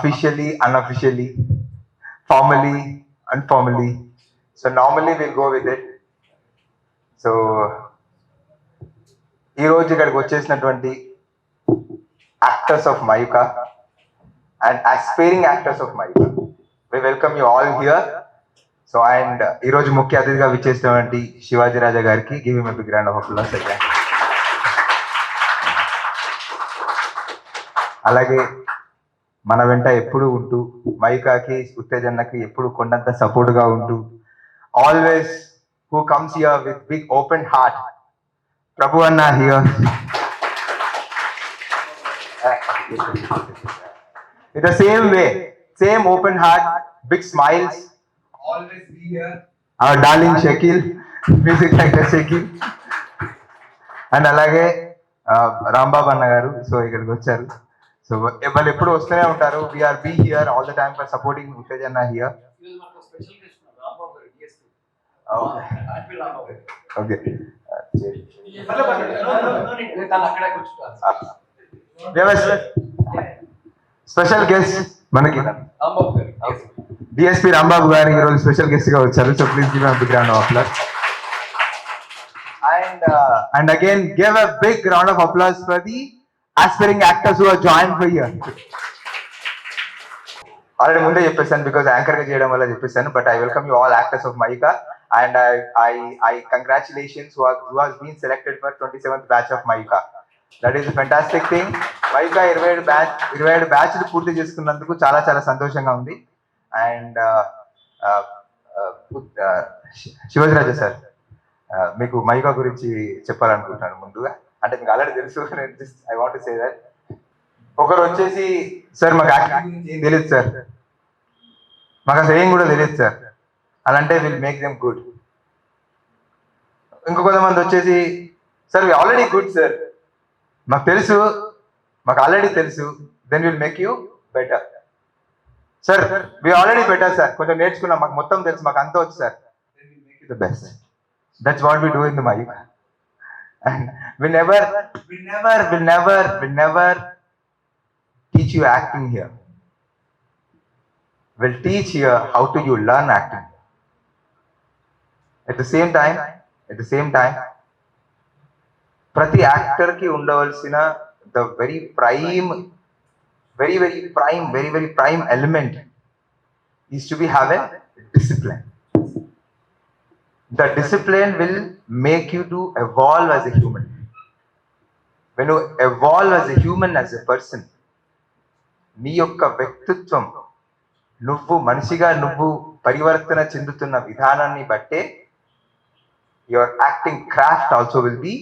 officially, unofficially, formally, informally. So normally we'll go with it. So ఈరోజు ఇక్కడికి వచ్చేసినటువంటి actors of Mayukha and aspiring actors of Mayukha, we welcome you all here. So and ఈరోజు ముఖ్య అతిథిగా విచ్చేసినటువంటి శివాజీ రాజా గారికి give him a big round of applause again. అలాగే మన వెంట ఎప్పుడు ఉంటూ మైకాకి ఉత్తేజన్నకి ఎప్పుడు కొండంత సపోర్ట్గా ఉంటూ always who comes here with big open heart, Prabhu అన్న here in the same way, same open heart, big smiles, always be here. Our darling Shakil, music director Shakil, and alage Rambaba Anna garu, so ikkadiki vacharu. So వాళ్ళు ఎప్పుడు వస్తూనే ఉంటారు. We are be here all the time for supporting Uttejanna here. Okay. Special guest మనకి DSP Rambabu garu ఈరోజు special guest గా వచ్చారు. So please give a big round of applause and again give a big round of applause for the aspiring actors who are joined for here. Already ముందే చెప్పేసాను because anchor గా చేయడం వల్ల చెప్పేసాను, but I welcome you all actors of mica and I congratulations who has been selected for 27th batch of mica. That is fantastic thing. Mica 27 బ్యాచ్లు పూర్తి చేసుకున్నందుకు చాలా చాలా సంతోషంగా ఉంది. అండ్ శివాజీరాజా సార్, మీకు మైకా గురించి చెప్పాలనుకుంటున్నాను ముందుగా. అంటే మీకు ఆల్రెడీ తెలుసు, I want to say that. ఒకరు వచ్చేసి సార్ మాకు యాక్టింగ్ ఏం తెలియదు సార్, మాకు అసలు ఏం కూడా తెలియదు సార్ అని అంటే విల్ మేక్ దెమ్ గుడ్. ఇంకో కొంతమంది వచ్చేసి sir we already good sir, మాకు తెలుసు, మాకు ఆల్రెడీ తెలుసు, then will make you better. Sir we already better sir, కొంచెం నేర్చుకున్నాం, మాకు మొత్తం తెలుసు, మాకు అంతా వచ్చు sir, then will make you the best. That's what we do in the Mayuka. And will never teach you acting here. We'll teach here how to you learn acting. At the same time, ప్రతి actor కి ఉండవలసిన the very prime element is to be have a discipline. The discipline will make you to evolve as a human. When you evolve as a human, as a person, నీ యొక్క వ్యక్తిత్వం, నువ్వు మనిషిగా నువ్వు పరివర్తన చెందుతున్న విధానాన్ని బట్టే your acting craft also will be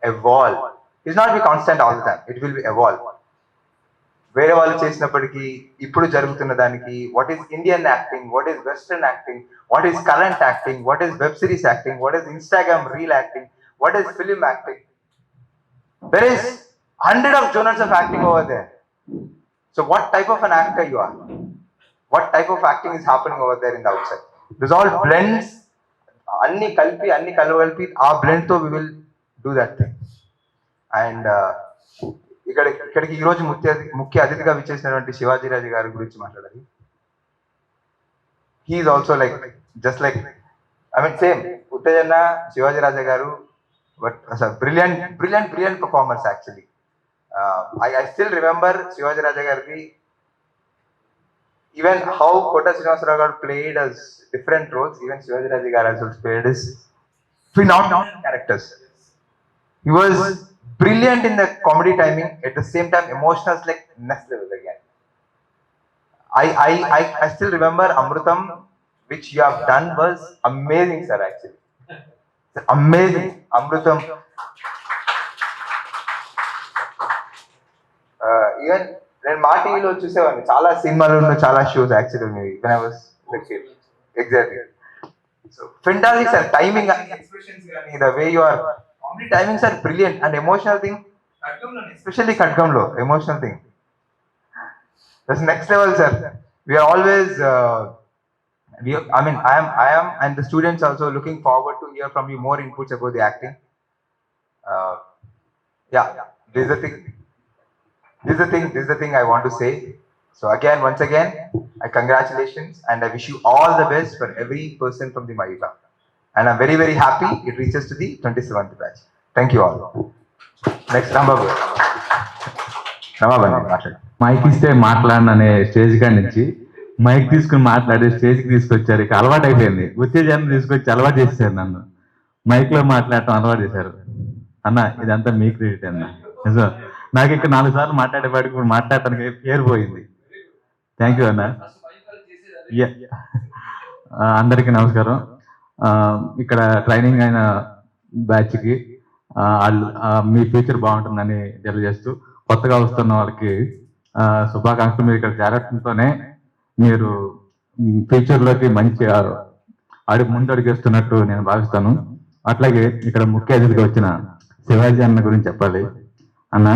evolve. It's not be constant all the time, it will be evolve. వేరే వాళ్ళు చేసినప్పటికీ ఇప్పుడు జరుగుతున్న దానికి what is Indian acting, what is western acting, what is current acting, what is web series acting, what is Instagram reel acting, what is film acting. There is 100 of genres of acting over there. So what type of an actor you are? What type of acting is happening over there in the outside? This all blends, anni kalvalpi aa blend tho we will do that thing. And ఇక్కడికి ఈరోజు ముఖ్య అతిథిగా విచ్చేసినటువంటి శివాజీ రాజా గారి గురించి మాట్లాడాలి. He is also like just like I mean same ఉత్తేజన్న, శివాజీ రాజా గారు, బట్ అసలు brilliant performers actually. I still remember Shivaji Raja Gargi, even how Kota Srinivasarao Garu played as different roles, even Shivaji Raja Garu also played as phenomenal characters. He was brilliant in the comedy timing, at the same time emotional like next level again. I still remember Amrutam, which you have done was amazing sir, actually. Amazing. Amrutam. Even నేను మా టీవీలో చూసేవాడిని చాలా సినిమాలు, చాలా shows actually when I was exactly. So fantastic sir, timing కానీ expressions కానీ the way you are comedy timings are brilliant. And emotional thing ఖడ్గంలో, ఎస్పెషల్లీ ఖడ్గంలో emotional thing that's next level sir. We are always I am and the students also looking forward to hear from you more inputs about the acting. Yeah, this is the thing I want to say. So again, once again, I congratulations and I wish you all the best for every person from the Mayuka. And I'm very, very happy it reaches to the 27th batch. Thank you all. Next, Ramabu. మాట్లాడు. Mic ఇస్తే మాట్లాడననే stage కాడి నుంచి mic తీసుకుని మాట్లాడే స్టేజ్కి తీసుకొచ్చారు. ఇక అలవాటు అయిపోయింది. ఉత్తేజాన్ని తీసుకొచ్చి అలవాటు చేశారు. నన్ను మైక్లో మాట్లాడటం అలవాటు చేశారు. అన్న ఇదంతా మీ క్రెడిట్ అన్న. నిజం, నాకు ఇక్కడ 4 సార్లు మాట్లాడేవాడికి ఇప్పుడు మాట్లాడటానికి పేరు పోయింది. థ్యాంక్ యూ అన్న. అందరికీ నమస్కారం. ఇక్కడ ట్రైనింగ్ అయిన బ్యాచ్కి మీ ఫ్యూచర్ బాగుంటుందని తెలియజేస్తూ, కొత్తగా వస్తున్న వాళ్ళకి శుభాకాంక్షలు. మీరు ఇక్కడ చేరటంతోనే మీరు ఫ్యూచర్లోకి మంచి ముందు అడిగేస్తున్నట్టు నేను భావిస్తాను. అట్లాగే ఇక్కడ ముఖ్య అతిథిగా వచ్చిన శివాజీ అన్న గురించి చెప్పాలి. అన్న,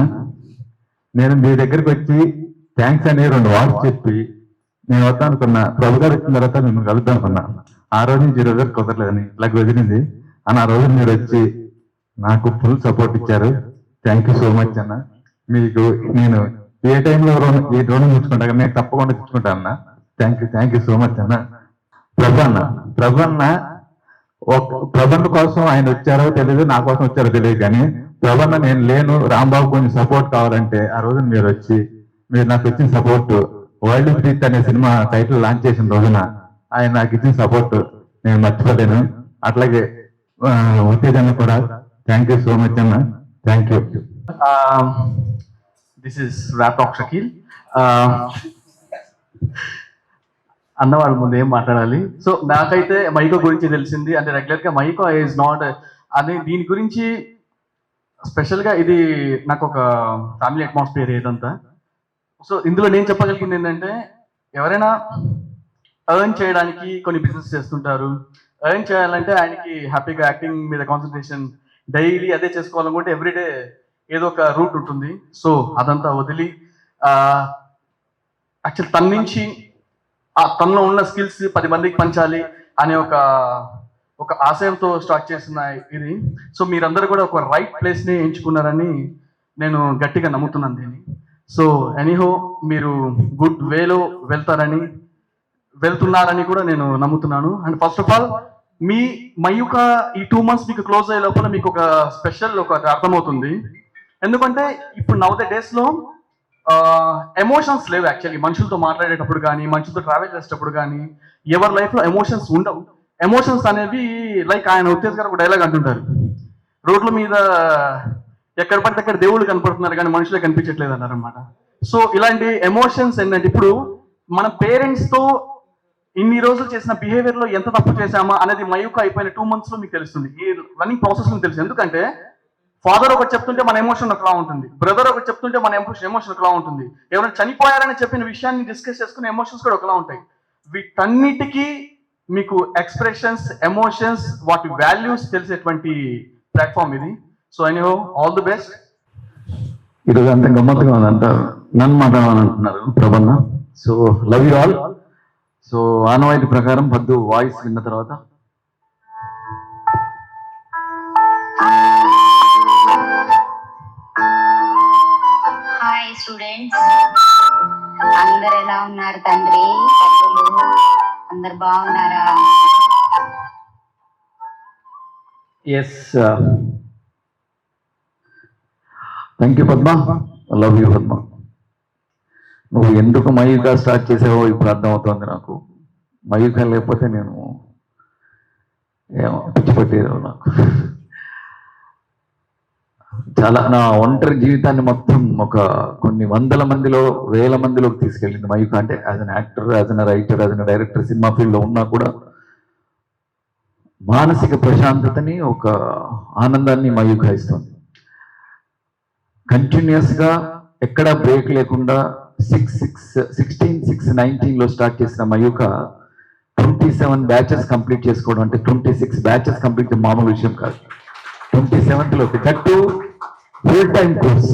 నేను మీ దగ్గరికి వచ్చి థ్యాంక్స్ అనే 2 వార్డ్స్ చెప్పి నేను వద్దాం అనుకున్నా. ప్రభు గారు వచ్చిన తర్వాత నేను కలుద్దాం అనుకున్నా. ఆ రోజు నుంచి ఈ రోజు కుదరలేదని ఇలా వదిలింది అన్న. ఆ రోజు మీరు వచ్చి నాకు ఫుల్ సపోర్ట్ ఇచ్చారు. థ్యాంక్ యూ సో మచ్ అన్న. మీకు నేను ఏ టైంలో ఈ రుణం తెచ్చుకుంటా కానీ నేను తప్పకుండా తెచ్చుకుంటాను అన్న. థ్యాంక్ యూ సో మచ్ అన్న. ప్రభన్న ప్రభన్న కోసం ఆయన వచ్చారో తెలియదు, నా కోసం వచ్చారో తెలియదు, కానీ ప్రభన్న నేను లేను, రాంబాబు కొంచెం సపోర్ట్ కావాలంటే ఆ రోజు మీరు వచ్చి మీరు నాకు ఇచ్చిన సపోర్ట్, వరల్డ్ బ్రీత్ అనే సినిమా టైటిల్ లాంచ్ చేసిన రోజున ఆయన నాకు ఇచ్చిన సపోర్ట్ నేను మర్చిపోలేను. అట్లాగే ఉత్తేజాన్ని కూడా థ్యాంక్ యూ సో మచ్ అన్న. Thank you. This is rap talk Shakeel. అన్న వాళ్ళ ముందు ఏం మాట్లాడాలి. సో నాకైతే మైకో గురించి తెలిసింది. అంటే రెగ్యులర్గా మైకో ఈజ్ నాట్ అని దీని గురించి స్పెషల్గా ఇది నాకు ఒక ఫ్యామిలీ అట్మాస్ఫియర్ ఏదంతా. సో ఇందులో నేను చెప్పగలిగింది ఏంటంటే, ఎవరైనా ఎర్న్ చేయడానికి కొన్ని బిజినెస్ చేస్తుంటారు. ఎర్న్ చేయాలంటే ఆయనకి హ్యాపీగా యాక్టింగ్ మీద కాన్సన్ట్రేషన్ డైలీ అదే చేసుకోవాలనుకుంటే ఎవ్రీడే ఏదో ఒక రూట్ ఉంటుంది. సో అదంతా వదిలి యాక్చువల్ తన నుంచి తనలో ఉన్న స్కిల్స్ 10 మందికి పంచాలి అనే ఒక ఆశయంతో స్టార్ట్ చేసిన ఇది. సో మీరందరూ కూడా ఒక రైట్ ప్లేస్ని ఎంచుకున్నారని నేను గట్టిగా నమ్ముతున్నాను దీన్ని. సో ఎనీహో మీరు గుడ్ వేలో వెళ్తున్నారని కూడా నేను నమ్ముతున్నాను. అండ్ ఫస్ట్ ఆఫ్ ఆల్ మీ మయూక ఈ 2 months మీకు క్లోజ్ అయ్యే లోపల మీకు ఒక స్పెషల్ ఒకటి అర్థమవుతుంది. ఎందుకంటే ఇప్పుడు నౌ ద డేస్లో ఎమోషన్స్ లేవు. యాక్చువల్లీ మనుషులతో మాట్లాడేటప్పుడు కానీ, మనుషులతో ట్రావెల్ చేసేటప్పుడు కానీ ఎవరి లైఫ్లో ఎమోషన్స్ ఉండవు. ఎమోషన్స్ అనేవి లైక్ ఆయన ఉత్తేజ్ గారు ఒక డైలాగ్ అంటుంటారు, రోడ్ల మీద ఎక్కడ పడితే అక్కడ దేవుళ్ళు కనపడుతున్నారు కానీ మనుషులే కనిపించట్లేదు అన్నారు అనమాట. సో ఇలాంటి ఎమోషన్స్ ఏంటంటే, ఇప్పుడు మన పేరెంట్స్తో ఇన్ని రోజులు చేసిన బిహేవియర్లో ఎంత తప్పు చేశామా అనేది మయూక అయిపోయిన 2 monthsలో మీకు తెలుస్తుంది. ఈ రన్నింగ్ ప్రాసెస్లో తెలుసు. ఎందుకంటే ఫాదర్ ఒకటి చెప్తుంటే మన ఎమోషన్ ఒకలా ఉంటుంది, బ్రదర్ ఒకటి చెప్తుంటే మన ఎమోషన్ ఒకలా ఉంటుంది, ఎవరైనా చనిపోయారని చెప్పిన విషయాన్ని డిస్కస్ చేసుకునే ఎమోషన్స్ కూడా ఒకలా ఉంటాయి. వీటన్నిటికీ మీకు ఎక్స్ప్రెషన్స్, ఎమోషన్స్, వాటి వాల్యూస్ తెలిసేటువంటి ప్లాట్ఫామ్ ఇది. So anyhow all the best. ఈరోజు అంత గమ్మత్తుగా ఉంది అంటారు, నన్ను మాట్లాడాలంటున్నారు ప్రభన్న. So love you all. So ఆనవాయితీ ప్రకారం పద్దు వాయిస్ విన్న తర్వాత హాయ్ స్టూడెంట్స్, అందరు ఎలా ఉన్నారు? తండ్రి పెద్దలు అందరు బాగున్నారా? Yes, thank you Padma. Love you Padma. నువ్వు ఎందుకు మయూక స్టార్ట్ చేసావో ఇప్పుడు అర్థమవుతుంది నాకు. మయూక లేకపోతే నేను ఏమో పిచ్చి పట్టేదో నాకు. చాలా నా ఒంటరి జీవితాన్ని మొత్తం ఒక కొన్ని వందల మందిలో, వేల మందిలోకి తీసుకెళ్ళింది మయూక. అంటే as an actor, as an writer, as an director, cinema ఫీల్డ్లో ఉన్నా కూడా మానసిక ప్రశాంతతని, ఒక ఆనందాన్ని మయూక ఇస్తుంది. కంటిన్యూస్గా ఎక్కడా బ్రేక్ లేకుండా 16/6/19లో స్టార్ట్ చేసిన మయూక 27 బ్యాచెస్ కంప్లీట్ చేసుకోవడం అంటే 26 బ్యాచెస్ కంప్లీట్ మామూలు విషయం కాదు. 27th that full time course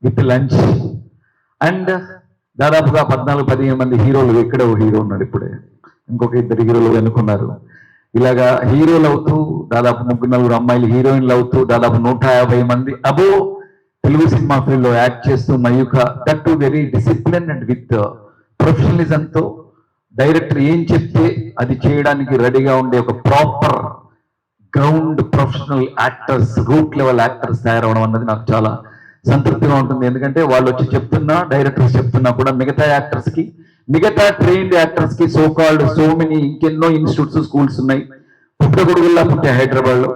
with lunch. And దాదాపుగా 14-15 మంది హీరోలు, ఎక్కడ హీరో ఉన్నాడు ఇప్పుడే, ఇంకొక 2 హీరోలు అనుకున్నారు. ఇలాగా హీరోలు అవుతూ దాదాపు 3-4 అమ్మాయిలు హీరోయిన్లు అవుతూ దాదాపు 150 మంది అబో తెలుగు సినిమా ఫీల్డ్ లో యాక్ట్ చేస్తూ Mayukha that to very discipline and with ప్రొఫెషనలిజంతో డైరెక్టర్ ఏం చెప్తే అది చేయడానికి రెడీగా ఉండే ఒక proper ground professional actors, root level actors తయారవడం అన్నది నాకు చాలా సంతృప్తిగా ఉంటుంది. ఎందుకంటే వాళ్ళు వచ్చి చెప్తున్నా, డైరెక్టర్స్ చెప్తున్నా కూడా మిగతా యాక్టర్స్ కి, మిగతా ట్రైన్డ్ యాక్టర్స్ కి సో కాల్డ్ సో మెనీ ఇంకెన్నో ఇన్స్టిట్యూట్స్, స్కూల్స్ ఉన్నాయి. పుట్టగొడుగుల్లా పుట్టే హైదరాబాద్ లో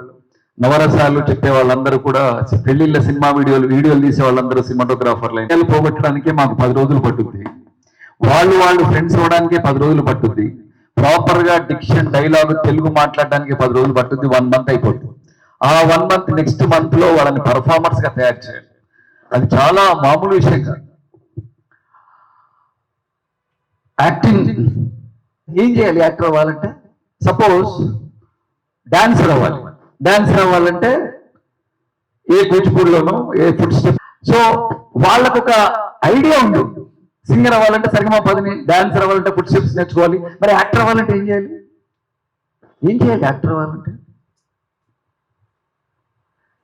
నవరసాలు చెప్పే వాళ్ళందరూ కూడా, పెళ్లిళ్ళ సినిమా వీడియోలు తీసే వాళ్ళందరూ సినిమాటోగ్రాఫర్లు పోగొట్టడానికే మాకు 10 రోజులు పట్టుద్ది. వాళ్ళు ఫ్రెండ్స్ అవడానికే 10 రోజులు పట్టుద్ది. ప్రాపర్ గా డిక్షన్, డైలాగ్ తెలుగు మాట్లాడడానికి 10 రోజులు పట్టుద్ది. 1 మంత్ అయిపోతుంది. ఆ 1 మంత్ నెక్స్ట్ మంత్ లో వాళ్ళని పర్ఫార్మర్స్ గా తయారు చేయాలి. అది చాలా మామూలు విషయం కాదు. యాక్టింగ్ ఏం చేయాలి యాక్టర్ అవ్వాలంటే? సపోజ్ డాన్సర్ అవ్వాలి. డాన్సర్ అవ్వాలంటే ఏ కూచిపూడిలోనో ఏ ఫుడ్ స్టెప్, సో వాళ్ళకు ఒక ఐడియా ఉంది. సింగర్ అవ్వాలంటే సరిగమ పదని, డాన్సర్ అవ్వాలంటే ఫుడ్ స్టెప్స్ నేర్చుకోవాలి. మరి యాక్టర్ అవ్వాలంటే ఏం చేయాలి? యాక్టర్ అవ్వాలంటే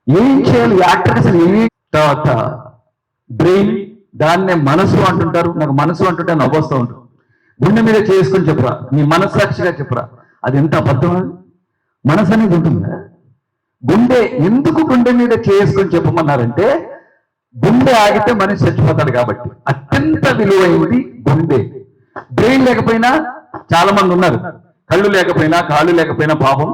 ఏం చేయాలి? యాక్టర్ అసలు ఏమి? తర్వాత బ్రెయిన్, దాన్నే మనసు అంటుంటారు. నాకు మనసు అంటుంటే నవ్వొస్తూ ఉంటుంది. గుండె మీద చేసుకొని చెప్పురా, నీ మనస్సాక్షిగా చెప్పురా. అది ఎంత అబద్ధం. మనసు అనేది ఉంటుందా? గుండె ఎందుకు గుండె మీద చేసుకొని చెప్పమన్నారంటే, గుండె ఆగితే మనిషి చచ్చిపోతాడు కాబట్టి. అత్యంత విలువైంది గుండె. బ్రెయిన్ లేకపోయినా చాలా మంది ఉన్నారు, కళ్ళు లేకపోయినా కాళ్ళు లేకపోయినా పాపం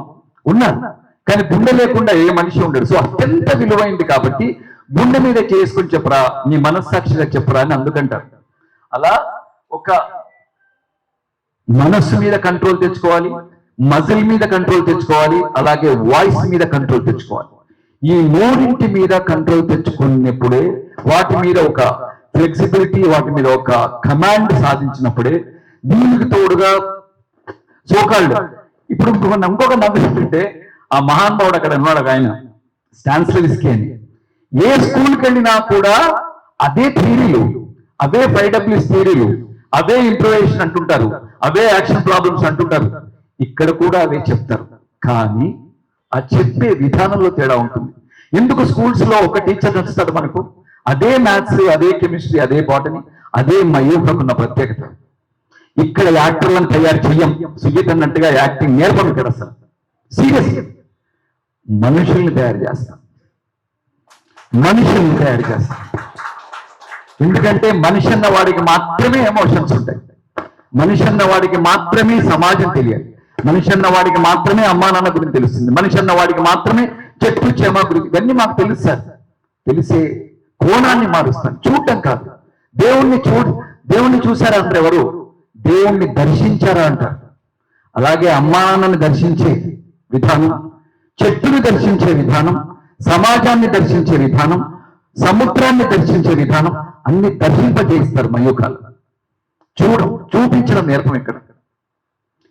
ఉన్నారు, కానీ గుండె లేకుండా ఏ మనిషి ఉండడు. సో అత్యంత విలువైంది కాబట్టి గుండె మీద చేసుకొని చెప్పురా, నీ మనస్సాక్షిగా చెప్పురా అని అందుకంటారు. అలా ఒక మనస్సు మీద కంట్రోల్ తెచ్చుకోవాలి, మజిల్ మీద కంట్రోల్ తెచ్చుకోవాలి, అలాగే వాయిస్ మీద కంట్రోల్ తెచ్చుకోవాలి. ఈ మూడింటి మీద కంట్రోల్ తెచ్చుకున్నప్పుడే, వాటి మీద ఒక ఫ్లెక్సిబిలిటీ, వాటి మీద ఒక కమాండ్ సాధించినప్పుడే దీనికి తోడుగా సోకాల్డ్. ఇప్పుడు ఇంకొక నవ్వు ఏంటంటే, ఆ మహానుభావుడు అక్కడ ఉన్నాడు ఆయన, స్టాన్స్లవిస్కీ అని. ఏ స్కూల్కి వెళ్ళినా కూడా అదే థియరీలు, అదే 5Ws థియరీలు, అదే ఇంప్రూవైజేషన్ అంటుంటారు, అవే యాక్షన్ ప్రాబ్లమ్స్ అంటుంటారు. ఇక్కడ కూడా అవే చెప్తారు, కానీ ఆ చెప్పే విధానంలో తేడా ఉంటుంది. ఎందుకు స్కూల్స్ లో ఒక టీచర్ నడుస్తాడు మనకు, అదే మ్యాథ్స్, అదే కెమిస్ట్రీ, అదే బాటనీ, అదే మయూఖకున్న ప్రత్యేకత. ఇక్కడ యాక్టర్లను తయారు చెయ్యం, సుగీత్ అన్నట్టుగా యాక్టింగ్ నేర్పం ఇక్కడ. అసలు సీరియస్ మనుషుల్ని తయారు చేస్తాం. ఎందుకంటే మనిషి అన్న వాడికి మాత్రమే ఎమోషన్స్ ఉంటాయి, మనిషి అన్న వాడికి మాత్రమే సమాజం తెలియాలి, మనిషి అన్న వాడికి మాత్రమే అమ్మా నాన్న గురించి తెలుస్తుంది, మనిషి అన్న వాడికి మాత్రమే చెట్టు చేమ గురించి. ఇవన్నీ మాకు తెలుస్తారు. తెలిసే కోణాన్ని మారుస్తాను, చూడటం కాదు. దేవుణ్ణి చూసారా అంటే ఎవరు? దేవుణ్ణి దర్శించారా అంటారు. అలాగే అమ్మా నాన్నని దర్శించే విధానం, చెట్టుని దర్శించే విధానం, సమాజాన్ని దర్శించే విధానం, సముద్రాన్ని దర్శించే విధానం, అన్ని దర్శింపజేస్తారు మయూఖాలు. చూపించడం నేర్పం ఇక్కడ.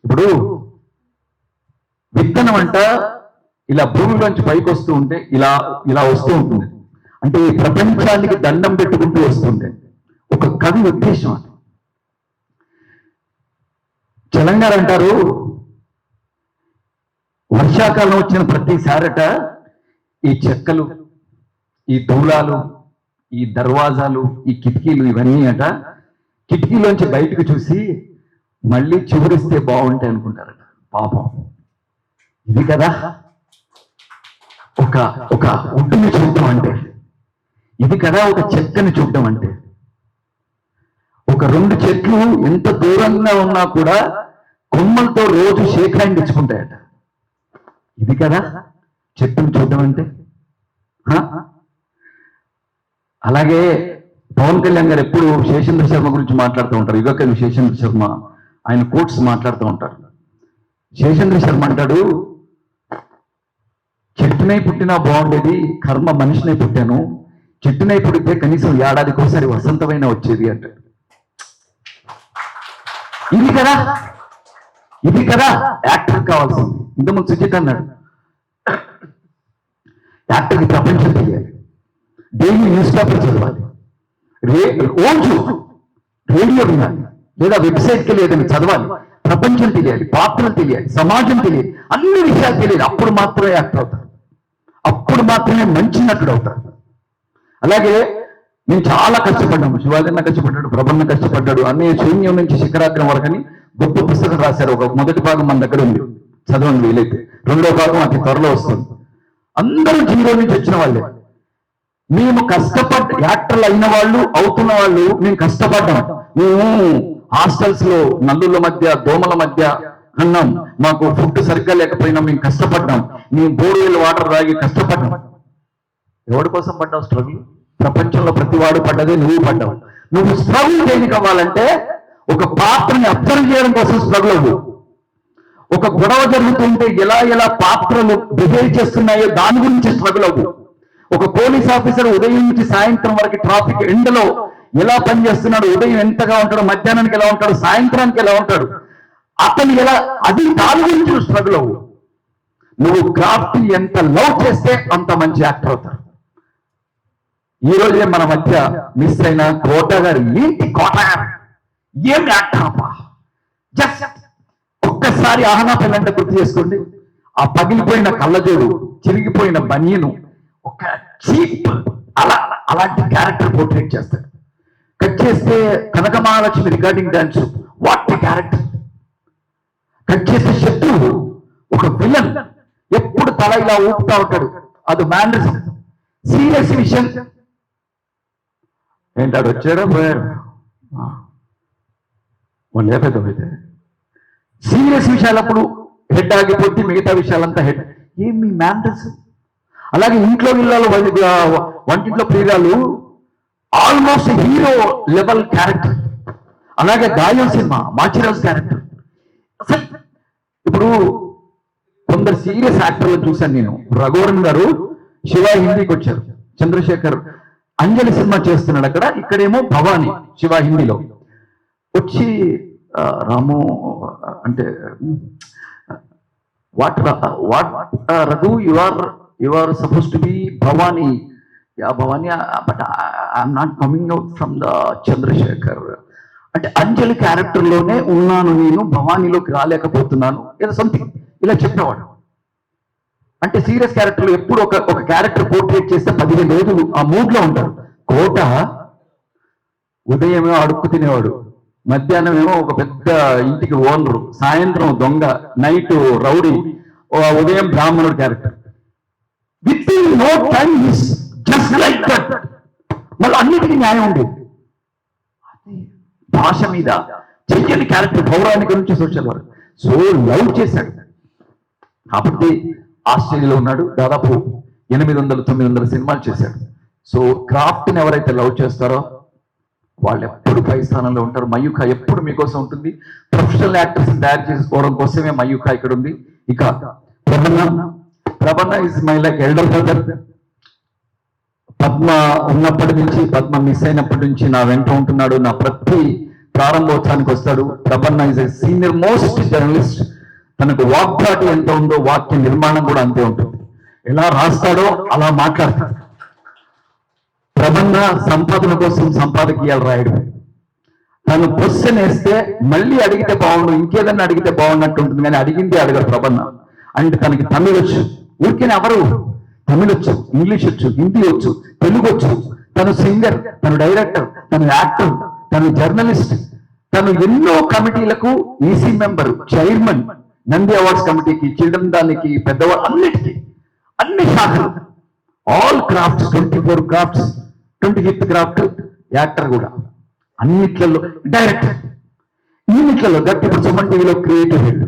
ఇప్పుడు విత్తనం అంట ఇలా భూమిలోంచి పైకి వస్తూ ఉంటే ఇలా వస్తూ ఉంటుంది. అంటే ఈ ప్రపంచానికి దండం పెట్టుకుంటూ వస్తుండే ఒక కవి ఉద్దేశం అది. తెలంగాణ అంటారు, వర్షాకాలం వచ్చిన ప్రతిసారట ఈ చెక్కలు, ఈ దూలాలు, ఈ దర్వాజాలు, ఈ కిటికీలు, ఇవన్నీ అట కిటికీలోంచి బయటకు చూసి మళ్ళీ చివరిస్తే బాగుంటాయి అనుకుంటారట. పాపం, ఇది కదా ఒక ఉడ్డుని చూడటం అంటే, ఇది కదా ఒక చెక్కని చూడటం అంటే. ఒక 2 చెట్లు ఎంత దూరంగా ఉన్నా కూడా కొమ్మలతో రోజు షేక్ హ్యాండ్ ఇచ్చుకుంటాయట. ఇది కదా చెట్టును చూడటం అంటే. అలాగే పవన్ కళ్యాణ్ గారు ఎప్పుడు శేషేంద్ర శర్మ గురించి మాట్లాడుతూ ఉంటారు. యుగకవి శేషేంద్ర శర్మ, ఆయన కోట్స్ మాట్లాడుతూ ఉంటారు. శేషేంద్ర శర్మ అంటాడు, చెట్టునై పుట్టినా బాగుండేది, కర్మ మనిషినై పుట్టాను, చెట్టునై పుడితే కనీసం ఏడాదికి ఒకసారి వసంతమైన వచ్చేది అంటాడు. ఇది కదా యాక్టర్ కావాల్సింది. ఇంతకుముందు సుజిత్ అన్నాడు, యాక్టర్కి ప్రపంచం తెలియాలి, డైలీ న్యూస్ పేపర్ చదవాలి, రోజు రేడియో వినాలి, లేదా వెబ్సైట్కి లేదని చదవాలి, ప్రపంచం తెలియాలి, పాత్రలు తెలియాలి, సమాజం తెలియాలి, అన్ని విషయాలు తెలియాలి. అప్పుడు మాత్రమే యాక్టర్ అవుతారు, అప్పుడు మాత్రమే మంచి నటుడు అవుతారు. అలాగే నేను చాలా కష్టపడ్డాము. శివాజన్న కష్టపడ్డాడు, ప్రభన్న కష్టపడ్డాడు, అన్ని శూన్యం నుంచి శిఖరాగ్రం వరకని గొప్ప పుస్తకం రాశారు. ఒక మొదటి భాగం మన దగ్గర ఉంది, చదవండి వీలైతే. రెండో భాగం అతి త్వరలో వస్తుంది. అందరూ జీరో నుంచి వచ్చిన వాళ్ళే. మేము యాక్టర్లు అయిన వాళ్ళు, అవుతున్న వాళ్ళు మేము కష్టపడ్డాం. మేము హాస్టల్స్ లో నల్లుల మధ్య, దోమల మధ్య అన్నాం. మాకు ఫుడ్ సరిగ్గా లేకపోయినా మేము కష్టపడ్డాం. మేము బోర్వెల్ వాటర్ తాగి కష్టపడ్డాం. ఎవరి కోసం పడ్డావు స్ట్రగుల్? ప్రపంచంలో ప్రతి వాడు పడ్డదే, నువ్వు పడ్డావు. నువ్వు స్ట్రగుల్ దేనికి అవ్వాలంటే ఒక పాత్రని అబ్జర్వ్ చేయడం కోసం స్ట్రగుల్ అవ్వు. ఒక గొడవ జరుగుతుంటే ఎలా పాత్రలు బిహేవ్ చేస్తున్నాయో దాని గురించి స్ట్రగుల్ అవ్వు. ఒక పోలీస్ ఆఫీసర్ ఉదయం నుంచి సాయంత్రం వరకు ట్రాఫిక్ ఎండలో ఎలా పనిచేస్తున్నాడు, ఉదయం ఎంతగా ఉంటాడు, మధ్యాహ్నానికి ఎలా ఉంటాడు, సాయంత్రానికి ఎలా ఉంటాడు, అతను అది దాని గురించి స్ట్రగుల్ అవ్వు. నువ్వు క్రాఫ్ట్ ఎంత లవ్ చేస్తే అంత మంచి యాక్టర్ అవుతారు. ఈ రోజే మన మధ్య మిస్ అయిన కోట గారు. ఏంటి కోట గారు, ఏం యాక్టర్ అబ్బా! జస్ట్ ఒక్కసారి ఆహనా పెళ్ళంటే గుర్తు చేసుకోండి. ఆ పగిలిపోయిన కళ్ళజోడు, చిరిగిపోయిన బనియను, ఒక చీప్ అలాంటి క్యారెక్టర్ పోర్ట్రేట్ చేస్తాడు. కట్ చేస్తే Kanakamahalakshmi recording dance, what character. Cut చేస్తే శత్రువు, ఒక విలన్, ఎప్పుడు తల ఇలా ఊపుతా ఉంటాడు, అది మేనరిజం. సీరియస్ విషయం ఏంటాడు, వచ్చాడా పోయాడు, వండే పెద్ద పోతే. సీరియస్ విషయాలప్పుడు హెడ్ ఆగిపోతే మిగతా విషయాలంతా హెడ్. ఏం మీ మేనరిజం. అలాగే ఇంట్లో ఇళ్ళలో వంటింట్లో ప్రియురాలు ఆల్మోస్ట్ హీరో లెవెల్ క్యారెక్టర్. అలాగే గాయం సినిమా మాచిరాజ్ క్యారెక్టర్. అసలు ఇప్పుడు కొందరు సీరియస్ యాక్టర్లను చూశాను నేను. రఘువరన్ గారు శివ హిందీకి వచ్చారు, చంద్రశేఖర్ అంజలి సినిమా చేస్తున్నాడు అక్కడ, ఇక్కడేమో భవానీ శివ హిందీలో వచ్చి రాము అంటే what Raghu you are suppose to be Bhavani. Ya Bhavani, but I'm not coming out from the Chandrasekhar. అంటే అంజలి క్యారెక్టర్ లోనే ఉన్నాను నేను, భవానీలోకి రాలేకపోతున్నాను, ఏదో సంథింగ్ ఇలా చెప్పేవాడు. అంటే సీరియస్ క్యారెక్టర్లు ఎప్పుడు ఒక క్యారెక్టర్ పోర్ట్రేట్ చేస్తే 15 రోజులు ఆ మూడ్ లో ఉంటాడు. కోట ఉదయమేమో అడుక్కు తినేవాడు, మధ్యాహ్నమేమో ఒక పెద్ద ఇంటికి ఓనరు, సాయంత్రం దొంగ, నైట్ రౌడీ, ఉదయం బ్రాహ్మణుడు character. Within no time is just like that. మళ్ళీ అన్నిటికీ న్యాయం ఉండేది. భాష మీద చెయ్యని క్యారెక్టర్, పౌరాణిక నుంచి సోషల్ వర్క్. సో లవ్ చేశాడు కాబట్టి ఆస్ట్రేలియాలో ఉన్నాడు. దాదాపు 800-900 సినిమాలు చేశాడు. సో క్రాఫ్ట్ని ఎవరైతే లవ్ చేస్తారో వాళ్ళు ఎప్పుడు పై స్థానంలో ఉంటారు. మయూఖ ఎప్పుడు మీకోసం ఉంటుంది. ప్రొఫెషనల్ యాక్టర్స్ తయారు చేసుకోవడం కోసమే మయూఖ ఇక్కడ ఉంది. ఇక ప్రభన్న is my like elder brother. Padma ఉన్నప్పటి నుంచి, పద్మ మిస్ అయినప్పటి నుంచి నా వెంట ఉంటున్నాడు. నా ప్రతి ప్రారంభోత్సవానికి వస్తాడు. ప్రభన్న is a senior most journalist. తనకు వాగ్దాటి ఎంత ఉందో వాక్య నిర్మాణం కూడా అంతే ఉంటుంది. ఎలా రాస్తాడో అలా మాట్లాడతాడు. ప్రబంధ సంపాదన కోసం సంపాదకీయాలు రాయడం. తను క్వశ్చన్ వేస్తే మళ్ళీ అడిగితే బాగుండు, ఇంకేదన్నా అడిగితే బాగున్నట్టు ఉంటుంది, కానీ అడిగింది అడగడు ప్రబంధ. అంటే తనకి తమిళ్ వచ్చు, ఊరికేనే ఎవరు తమిళ్ వచ్చు, ఇంగ్లీష్ వచ్చు, హిందీ వచ్చు, తెలుగు వచ్చు. తను సింగర్, తను డైరెక్టర్, తను యాక్టర్, తను జర్నలిస్ట్, తను ఎన్నో కమిటీలకు EC member, chairman, Nandi awards కమిటీకి, చిల్డ్రన్ దానికి, పెద్దవాళ్ళు, అన్నిటికీ, అన్ని శాఖలు, all crafts, 24 crafts, 25th craft, actor కూడా, అన్నిట్లలో డైరెక్టర్, ఇన్నిట్లలో గట్టి. ఇప్పుడు సుమన్ టీవీలో క్రియేటివ్ హెడ్,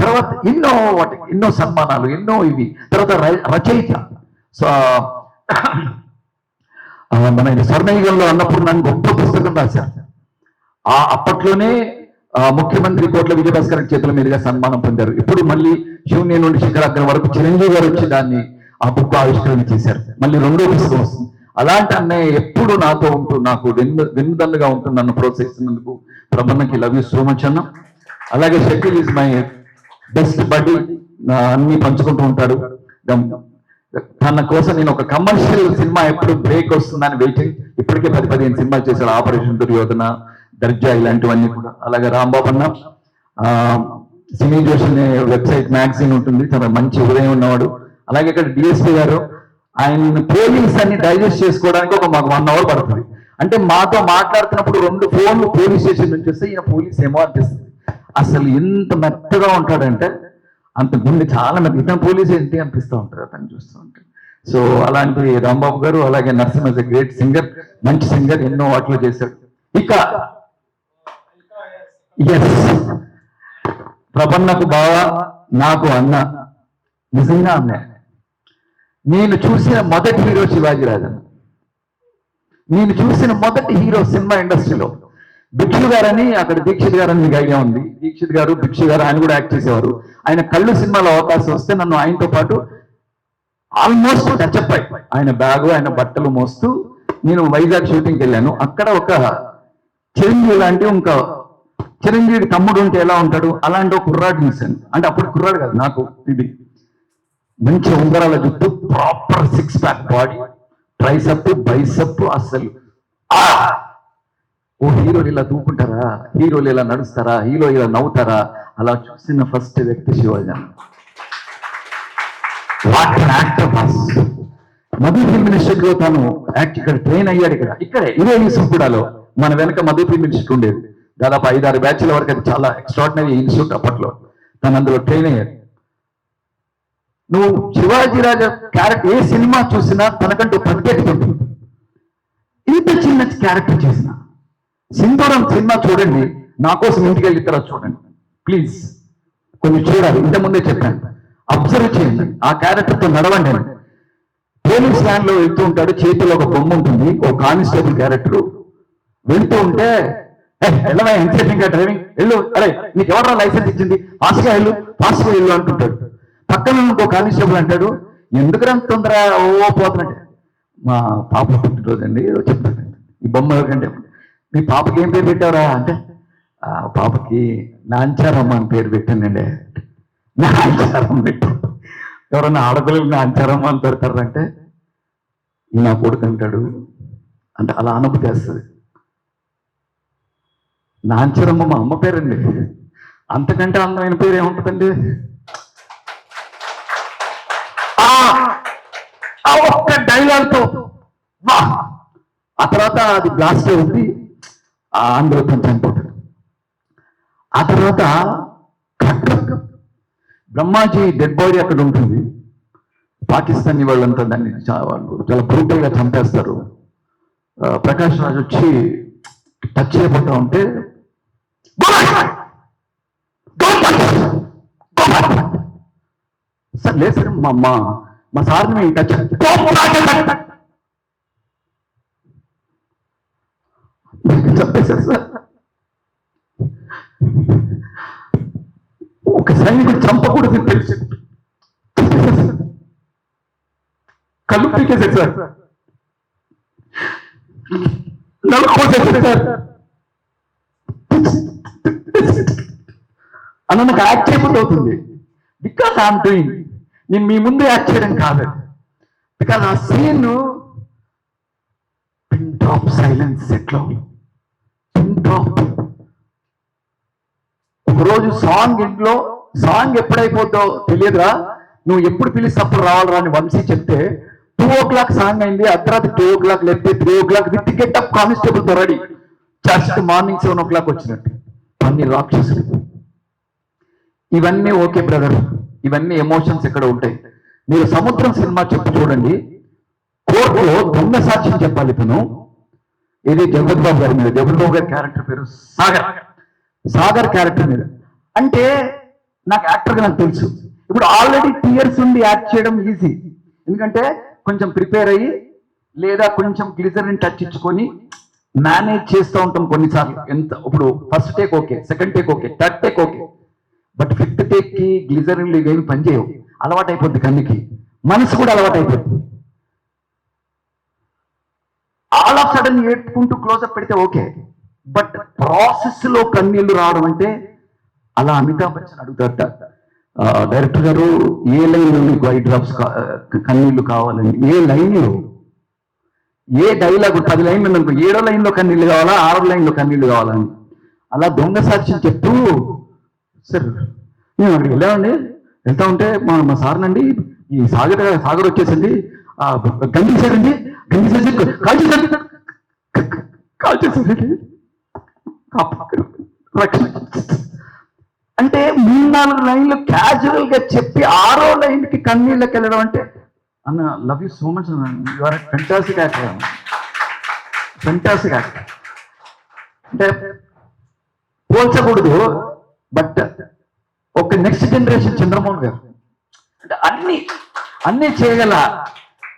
తర్వాత ఎన్నో సన్మానాలు, ఎన్నో ఇవి. తర్వాత రచయిత. సో మన స్వర్ణయుగంలో అన్నపూర్ణాన్ని గొప్ప పుస్తకం రాశారు. అప్పట్లోనే ముఖ్యమంత్రి కోట్ల విజయభాస్కర్ చేతుల మీదుగా సన్మానం పొందారు. ఇప్పుడు మళ్ళీ శూన్యం నుండి శిఖరాగ్రం వరకు చిరంజీవి గారు వచ్చి దాన్ని ఆ బుక్ ఆవిష్కరణ చేశారు. మళ్ళీ 2వ పుస్తకం వస్తుంది. అలాంటి అన్నయ్య ఎప్పుడు నాతో ఉంటూ నాకు వెన్నుదన్నుగా ఉంటూ నన్ను ప్రోత్సహిస్తున్నందుకు ప్రభన్నకి లవ్ యూ సో మచ్ అన్న. అలాగే షకీల్ ఈజ్ మై బెస్ట్ బడ్డీ, అన్ని పంచుకుంటూ ఉంటాడు. తన కోసం నేను ఒక కమర్షియల్ సినిమా ఎప్పుడు బ్రేక్ వస్తుందని వెయిటింగ్. ఇప్పటికే 10-15 సినిమాలు చేశాడు. ఆపరేషన్ దుర్యోధన, దర్జా, ఇలాంటివన్నీ కూడా. అలాగే రాంబాబు అన్న సినీ జోష్ అనే వెబ్సైట్ మ్యాగజైన్ ఉంటుంది, తన మంచి ఉదయం ఉన్నవాడు. అలాగే ఇక్కడ డిఎస్పీ గారు, ఆయన పోలీస్ అని డైజెస్ట్ చేసుకోవడానికి మాకు 1 hour పడుతుంది. అంటే మాతో మాట్లాడుతున్నప్పుడు 2 ఫోన్లు పోలీస్ స్టేషన్ నుంచి వస్తే ఈయన పోలీస్ ఏమో అనిపిస్తుంది. అసలు ఎంత మెత్తగా ఉంటాడంటే అంత గుండె చాలా మెత్త, ఇతను పోలీస్ ఏంటి అనిపిస్తూ ఉంటారు అతను చూస్తూ ఉంటారు. సో అలాంటి రాంబాబు గారు, అలాగే Narasimha is a great singer, మంచి సింగర్, ఎన్నో వాటిలో చేశాడు. ఇక ఎస్ ప్రపన్నకు బావా, నాకు అన్న, నిజంగా అన్న. నేను చూసిన మొదటి హీరో శివాజీ రాజన్. నేను చూసిన మొదటి హీరో సినిమా ఇండస్ట్రీలో భిక్షు గారని, అక్కడ దీక్షిత్ గారు అని మీకు ఐడియా ఉంది. దీక్షిత్ గారు, భిక్షు గారు, ఆయన కూడా యాక్ట్ చేసేవారు. ఆయన కళ్ళు సినిమాలో అవకాశం వస్తే నన్ను ఆయనతో పాటు ఆల్మోస్ట్ టచ్అప్ అయి ఆయన బ్యాగు, ఆయన బట్టలు మోస్తూ నేను వైజాగ్ షూటింగ్కి వెళ్ళాను. అక్కడ ఒక చిరంజీవి లాంటి ఇంకా చిరంజీవి తమ్ముడు ఉంటే ఎలా ఉంటాడు అలాంటి ఒక కుర్రాడు చూశాను. అంటే అప్పుడు కుర్రాడు కాదు, నాకు ఇది మంచి ఉంగరాల జుట్టు, proper 6 pack body, triceps, bicep, అసలు ఓ హీరోలు ఇలా దూకుంటారా, హీరోలు ఇలా నడుస్తారా, హీరో ఇలా నవ్వుతారా, అలా చూసిన ఫస్ట్ వ్యక్తి శివాజీ. మధు ఫిల్మ్ ఇన్స్టిట్యూట్ లో తాను ఇక్కడ ట్రైన్ అయ్యాడు. ఇక్కడే ఇదే యూసుఫ్గూడలో మన వెనక మధు ఫిల్మ్ ఇన్స్టిట్యూట్ ఉండేది. దాదాపు 5-6 బ్యాచ్ల వరకు అది చాలా ఎక్స్ట్రాడినరీ ఇన్స్టిట్యూట్ అప్పట్లో. తను అందులో ట్రైన్ అయ్యాడు. నువ్వు శివాజీ రాజా క్యారెక్టర్ ఏ సినిమా చూసినా తనకంటూ ప్రత్యేకత ఉంటుంది. ఇంత చిన్న క్యారెక్టర్ చేసిన సింధూరం సినిమా చూడండి, నా కోసం ఇంటికి వెళ్ళి తర్వాత చూడండి ప్లీజ్, కొంచెం చూడాలి. ఇంతకుముందే చెప్పాను, అబ్జర్వ్ చేయండి, ఆ క్యారెక్టర్తో నడవండి. పోలీస్ వ్యాన్ లో వెళ్తూ ఉంటాడు, చేతిలో ఒక బొమ్మ ఉంటుంది, ఒక కానిస్టేబుల్ క్యారెక్టర్ వెళ్తూ ఉంటే వెళ్ళవా ఎంతసేపు ఇంకా డ్రైవింగ్, వెళ్ళు, అరే నీకు ఎవరో లైసెన్స్ ఇచ్చింది, ఫాస్ట్గా వెళ్ళు అంటుంటాడు. పక్కన ఇంకో కానిస్టేబుల్ అంటాడు, ఎందుకు అంత తొందర ఓ పోతున్నట్టే, మా పాప పుట్టినరోజు అండి ఏదో చెప్తానండి, ఈ బొమ్మ ఎవరికంటే, మీ పాపకి ఏం పేరు పెట్టారా అంటే, పాపకి నాంచారమ్మ అని పేరు పెట్టానండి. నాంచారమ్మ పెట్టు, ఎవరన్నా ఆడపిల్లలు నాంచారమ్మ అని పెడతారంటే ఈ నా కొడుకు అంటాడు. అంటే అలా అనుభూతి వేస్తుంది. నాంచారమ్మ మా అమ్మ పేరండి, అంతకంటే అందమైన పేరు ఏముంటుందండి? ఆ ఒక్క డైలాగ్తో వా, ఆ తర్వాత అది బ్లాస్ట్ అవుతుంది, అందులో తను చనిపోతాడు. ఆ తర్వాత బ్రహ్మాజీ డెడ్ బాడీ అక్కడ ఉంటుంది. పాకిస్తానీ వాళ్ళంతా దాన్ని వాళ్ళు చాలా బ్రూటల్ గా చంపేస్తారు. ప్రకాష్ రాజ్ వచ్చి టచ్ చేయబోతా ఉంటే సార్ లేదు సార్, మా సార్ని మేము టచ్ చెప్పేశారు సార్. ఒక సైనికుడు చంపకూడదు తెలిసి కళ్ళు పీకేశారు సార్, నలుకోసేసారు సార్. అన్న నాకు యాక్ట్ చేయబుద్ధి అవుతుంది, బికాస్ ఐఎమ్ డూయింగ్, నేను మీ ముందు యాక్ట్ చేయడం కాదు, బికాస్ ఆ సీన్ పిన్ డ్రాప్ సైలెన్స్ సెట్లో పిన్ డ్రాప్. ఒకరోజు ఇంట్లో సాంగ్ ఎప్పుడైపోద్దో తెలియదురా, నువ్వు ఎప్పుడు పిలిస్తే అప్పుడు రావాలరా అని వంశీ చెప్తే 2 o'clock సాంగ్ అయింది, అర్ధరాత్రి 2 o'clock లేకపోతే 3 o'clock విత్ గెటప్ కానిస్టేబుల్ తో రెడీ, జస్ట్ మార్నింగ్ 7 o'clock వచ్చినట్టు. అన్ని రాక్షసులు. ఇవన్నీ ఓకే బ్రదర్, ఇవన్నీ ఎమోషన్స్ ఎక్కడ ఉంటాయి. మీరు సముద్రం సినిమా చెప్పి చూడండి, కోర్టులో దొంగ సాక్ష్యం చెప్పాలి తను. ఇది జగపతి బాబు గారి మీద, జగపతి బాబు గారి క్యారెక్టర్ పేరు సాగర్ క్యారెక్టర్ మీద. అంటే నాకు యాక్టర్గా నాకు తెలుసు, ఇప్పుడు ఆల్రెడీ టీయర్స్ ఉండి యాక్ట్ చేయడం ఈజీ, ఎందుకంటే కొంచెం ప్రిపేర్ అయ్యి లేదా కొంచెం గ్లిజరిన్ టచ్ ఇచ్చుకొని మేనేజ్ చేస్తూ ఉంటాం కొన్నిసార్లు. ఎంత ఇప్పుడు first take okay, second take okay, third take okay, but 5th take కి గ్లిజరిన్లు ఇవేమి పనిచేయవు. అలవాటు అయిపోద్ది కన్నుకి, మనసు కూడా అలవాటు అయిపోద్ది. ఆల్ ఆఫ్ సడన్ ఏడ్చుకుంటూ క్లోజప్ పెడితే ఓకే, బట్ ప్రాసెస్ లో కన్నీళ్లు రావడం అంటే అలా అమితాబ్ బచ్చన్ అడుగుతారట, డైరెక్టర్ గారు ఏ లైన్ మీకు ఐ డ్రాప్స్ కన్నీళ్లు కావాలని, ఏ లైన్లో ఏ డైలాగ్ 10 లైన్లు ఉందనుకో, 7వ లైన్లో కన్నీళ్లు కావాలా, 6వ లైన్లో కన్నీళ్లు కావాలని అలా దొంగ సాక్ష్యం చెప్తూ, సార్ మేము అక్కడికి వెళ్ళామండి, వెళ్తా ఉంటే మా సార్నండి ఈ సాగర్ వచ్చేసండి, గంగేశారండి, గంగేశారు, కాల్ చేశారు, కాల్ చేశారండి, అంటే 3-4 లైన్లు క్యాజువల్ గా చెప్పి 6వ లైన్కి కన్నీళ్ళకి వెళ్ళడం అంటే అన్న love you so much, you are fantastic actor, fantastic actor. అంటే పోల్చకూడదు, బట్ ఒక నెక్స్ట్ జనరేషన్ చంద్రమోహన్ గారు అంటే అన్ని చేయగల,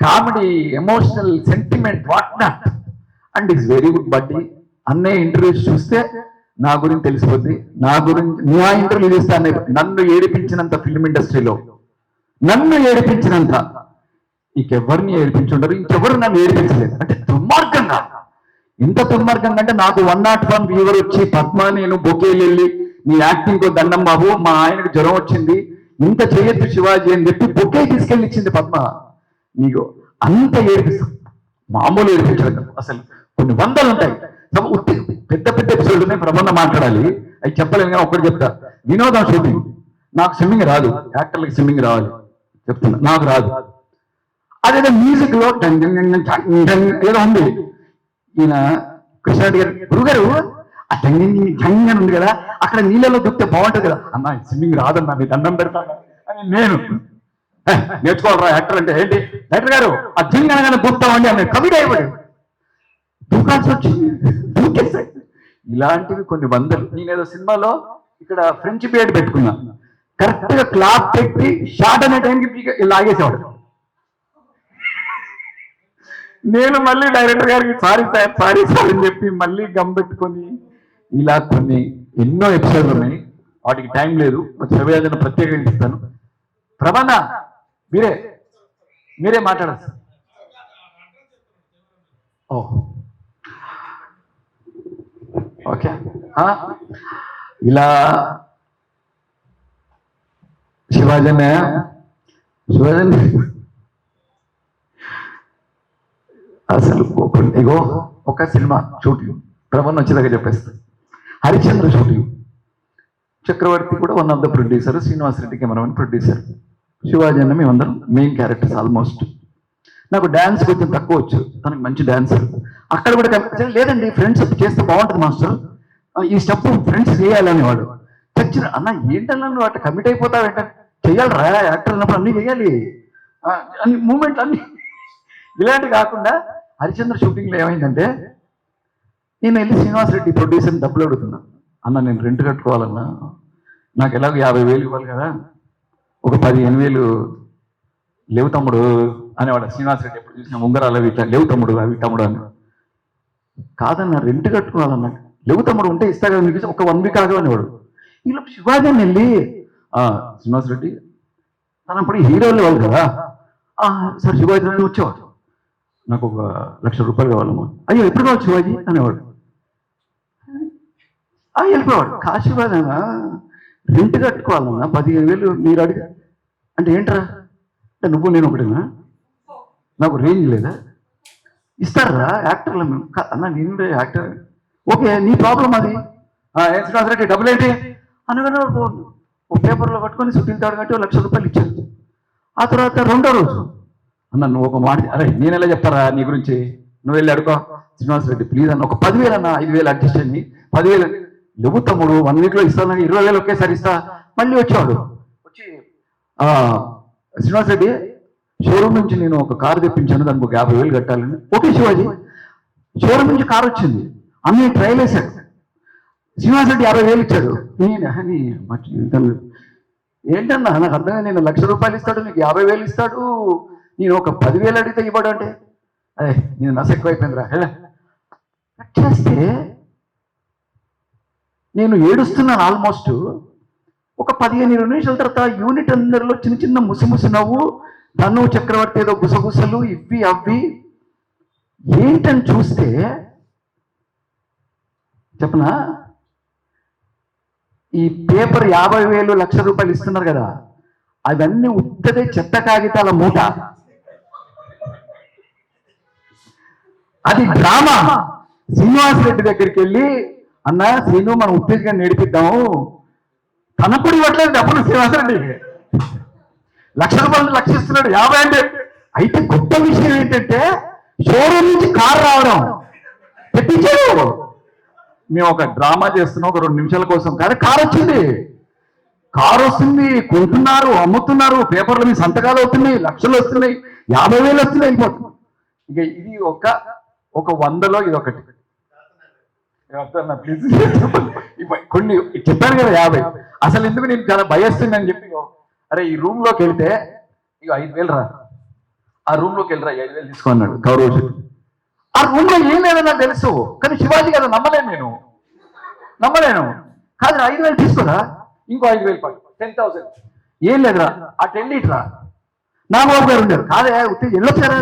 comedy, emotional, sentiment, what not, and is very good buddy. అన్నయ్య ఇంటర్వ్యూస్ చూస్తే నా గురించి తెలిసిపోద్ది, నా గురించి నా ఇంటర్వ్యూ చేస్తే అన్నయ్య నన్ను ఏడిపించినంత ఫిల్మ్ ఇండస్ట్రీలో, నన్ను ఏడిపించినంత ఇంకెవరిని ఏడిపించుంటారు, ఇంకెవరు నన్ను ఏడిపించలేదు. అంటే దుర్మార్గంగా, ఇంత దుర్మార్గంగా అంటే నాకు 101 వ్యూవర్ వచ్చి పద్మ నేను బొకేలు వెళ్ళి నీ యాక్టింగ్ దండం బాబు, మా ఆయనకు జ్వరం వచ్చింది, ఇంత చేయొద్దు శివాజీ అని చెప్పి బొకే తీసుకెళ్ళి ఇచ్చింది పద్మ. నీకు అంత ఏడిపిస్తాం, మామూలు ఏడిపించడం అసలు కొన్ని వందలు ఉంటాయి. పెద్ద పెద్ద ఎపిసోడ్ ఉన్నాయి, ప్రబంధం మాట్లాడాలి, అవి చెప్పలేము కానీ ఒక్కటి చెప్తా. వినోదం షూటింగ్, నాకు స్విమ్మింగ్ రాదు, యాక్టర్లకి స్విమ్మింగ్ రావాలి చెప్తున్నా, నాకు రాదు. అదేదో మ్యూజిక్ లో ఏదో ఉంది, ఈయన కృష్ణారెడ్డి గారు గురుగారు ఆ జంగని ఉంది కదా, అక్కడ నీళ్ళలో దూకితే బాగుంటుంది కదా అన్న, స్విమ్మింగ్ రాదన్నా, మీ దండం పెడతాను అని నేను నేర్చుకోవాలరా యాక్టర్ అంటే. ఏంటి డైరెక్టర్ గారు ఆ జంగనగానే దూకుతామండి అన్న, కవిత అయిపోయి దూకాల్సి వచ్చింది, దూకేస్తాయి. ఇలాంటివి కొన్ని వందలు. నేనేదో సినిమాలో ఇక్కడ ఫ్రెంచ్ బియర్డ్ పెట్టుకున్నా, కరెక్ట్ గా క్లాప్ పెట్టి షార్ట్ అనే టైంకి లాగేసేవాడు. నేను మళ్ళీ డైరెక్టర్ గారికి సారీ సార్ అని చెప్పి మళ్ళీ గమ్ పెట్టుకొని, ఇలా కొన్ని ఎన్నో ఎపిసోడ్లు ఉన్నాయి, వాటికి టైం లేదు, శివయాజన ప్రత్యేకంగా ఇస్తాను. ప్రభానా మీరే మాట్లాడారు. ఓకే, ఇలా శివాజన్ అసలు ఇగో ఒక సినిమా షూటింగ్ ప్రభన్ వచ్చేదాకా చెప్పేస్తాను. హరిశ్చంద్ర షూటింగ్, చక్రవర్తి కూడా one of the producer, Srinivasa Reddy cameraman producer, Shivaji అన్న మేమందరం మెయిన్ క్యారెక్టర్స్ ఆల్మోస్ట్. నాకు డ్యాన్స్ కొంచెం తక్కువ వచ్చు, తనకి మంచి డాన్సర్. అక్కడ కూడా లేదండి ఫ్రెండ్స్ చేస్తే బాగుంటుంది మాస్టర్, ఈ స్టెప్ ఫ్రెండ్స్ చేయాలనేవాడు. చచ్చిన అన్న ఏంటన్నా నువ్వు అట్లా కమిట్ అయిపోతావేంట, చెయ్యాలరా యాక్టర్ అన్నప్పుడు అన్నీ చేయాలి, అన్ని మూమెంట్లు అన్ని ఇలాంటి కాకుండా. హరిశ్చంద్ర షూటింగ్లో ఏమైందంటే నేను వెళ్ళి శ్రీనివాసరెడ్డి ప్రొడ్యూసర్ని డబ్బులు అడుగుతున్నా, అన్న నేను రెంట్ కట్టుకోవాలన్నా, నాకు ఎలాగో 50,000 ఇవ్వాలి కదా, ఒక 15,000 లేవు తమ్ముడు అనేవాడు శ్రీనివాసరెడ్డి. ఎప్పుడు చూసిన ఉంగరాలు అవి ఇట్లా, లేవు తమ్ముడు అవి తమ్ముడు అని. కాదన్న రెంట్ కట్టుకోవాలన్నా, లేవు తమ్ముడు ఉంటే ఇస్తా కదా మీకు, ఒక 1 వీక్ ఆగనేవాడు. ఇలా శివాజీ అని వెళ్ళి శ్రీనివాసరెడ్డి తనప్పుడు హీరోలు వాళ్ళు కదా, సార్ శివాజీ అని వచ్చేవాడు, నాకు ఒక 1,00,000 రూపాయలు కావాలమ్మా. అయ్యో ఎప్పుడు కావాలి శివాజీ అనేవాడు. వెళ్ళిపోవాడు. కాశీవాదనా రెంట్ కట్టుకోవాలన్నా 15,000 మీరు అడిగా అంటే ఏంట్రా అంటే నువ్వు నేను ఒకటేనా, నాకు రేంజ్ లేదా, ఇస్తారా యాక్టర్లు మేము అన్న, నేను యాక్టర్, ఓకే నీ ప్రాబ్లం అది, శ్రీనివాసరెడ్డి డబ్బులు ఏంటి అనగానే ఒక పేపర్లో పట్టుకొని సుట్టింతాడు కట్టి 1,00,000 రూపాయలు ఇచ్చారు. ఆ తర్వాత 2వ రోజు అన్న నువ్వు ఒక మాట, అరే నేను ఎలా చెప్తారా నీ గురించి, నువ్వు వెళ్ళి అడుకో శ్రీనివాసరెడ్డి ప్లీజ్ అన్న, ఒక 10,000 అన్న, 5,000 అడ్జస్ట్ అయ్యి 10,000 లేవు తమ్ముడు 1 వీక్లో ఇస్తాను, 20,000 ఒకేసారి ఇస్తా. మళ్ళీ వచ్చేవాడు, వచ్చి శ్రీనివాసరెడ్డి షోరూమ్ నుంచి నేను ఒక కారు తెప్పించాను, దానికి ఒక 50,000 కట్టాలని. ఓకే శివాజీ, షోరూమ్ నుంచి కారు వచ్చింది, అన్నీ ట్రయల్ వేశాడు, శ్రీనివాసరెడ్డి 50,000 ఇచ్చాడు. ఏంటన్నా నాకు అర్థంగా, నేను 1,00,000 రూపాయలు ఇస్తాడు, నీకు 50,000 ఇస్తాడు, నేను ఒక 10,000 అడిగితే ఇవ్వడు అంటే, అదే నేను నస ఎక్కువైపోయిందిరా. కట్ చేస్తే నేను ఏడుస్తున్నాను ఆల్మోస్ట్. ఒక 15-20 నిమిషాల తర్వాత యూనిట్ అందరిలో చిన్న చిన్న ముసిముసి నవ్వు, తను చక్రవర్తి ఏదో గుసగుసలు ఇవి అవి ఏంటని చూస్తే చెప్పనా, ఈ పేపర్ 50,000 1,00,000 రూపాయలు ఇస్తున్నారు కదా, అవన్నీ ఉత్తదే చెత్త కాగితాల మూట. అది డ్రామా. శ్రీనివాసరెడ్డి దగ్గరికి వెళ్ళి అన్న శ్రీను మనం ఉత్తేజంగా నేర్పిద్దాము, తనప్పుడు ఇవ్వట్లేదు డబ్బులు శ్రీనివాసరెడ్డి, 1,00,000 రూపాయలు 1,00,000 ఇస్తున్నాడు, 50 అంటే అయితే గొప్ప విషయం ఏంటంటే షోరూమ్ నుంచి కారు రావడం పెట్టించాడు. మేము ఒక డ్రామా చేస్తున్నాం ఒక 2 నిమిషాల కోసం, కానీ కారు వచ్చింది. కారు వస్తుంది, కొంటున్నారు, అమ్ముతున్నారు, పేపర్ల మీద సంతకాలు అవుతున్నాయి, లక్షలు వస్తున్నాయి, 50,000 వస్తున్నాయి, అయిపోతుంది. ఇక ఇది ఒక 100లో ఇది ఒకటి. ప్లీజ్ కొన్ని చెప్పాను కదా 50. అసలు ఎందుకు నేను చాలా భయస్తుందని చెప్పి, అరే ఈ రూమ్ లోకి వెళ్తే ఇక 5,000 రా, ఆ రూమ్ లోకి వెళ్ళరా 5,000 తీసుకో అన్నాడు గౌరవ్. ఆ రూమ్ లో ఏం లేదని నాకు తెలుసు, కానీ శివాజీ కదా నమ్మలేను. కాదు 5,000 తీసుకోరా, ఇంకో 5,000 పాటు 10,000 ఏం లేదురా, అటు వెళ్ళిట్రా. నా బాబు గారు ఉండేది కాదే వెళ్ళొచ్చారా,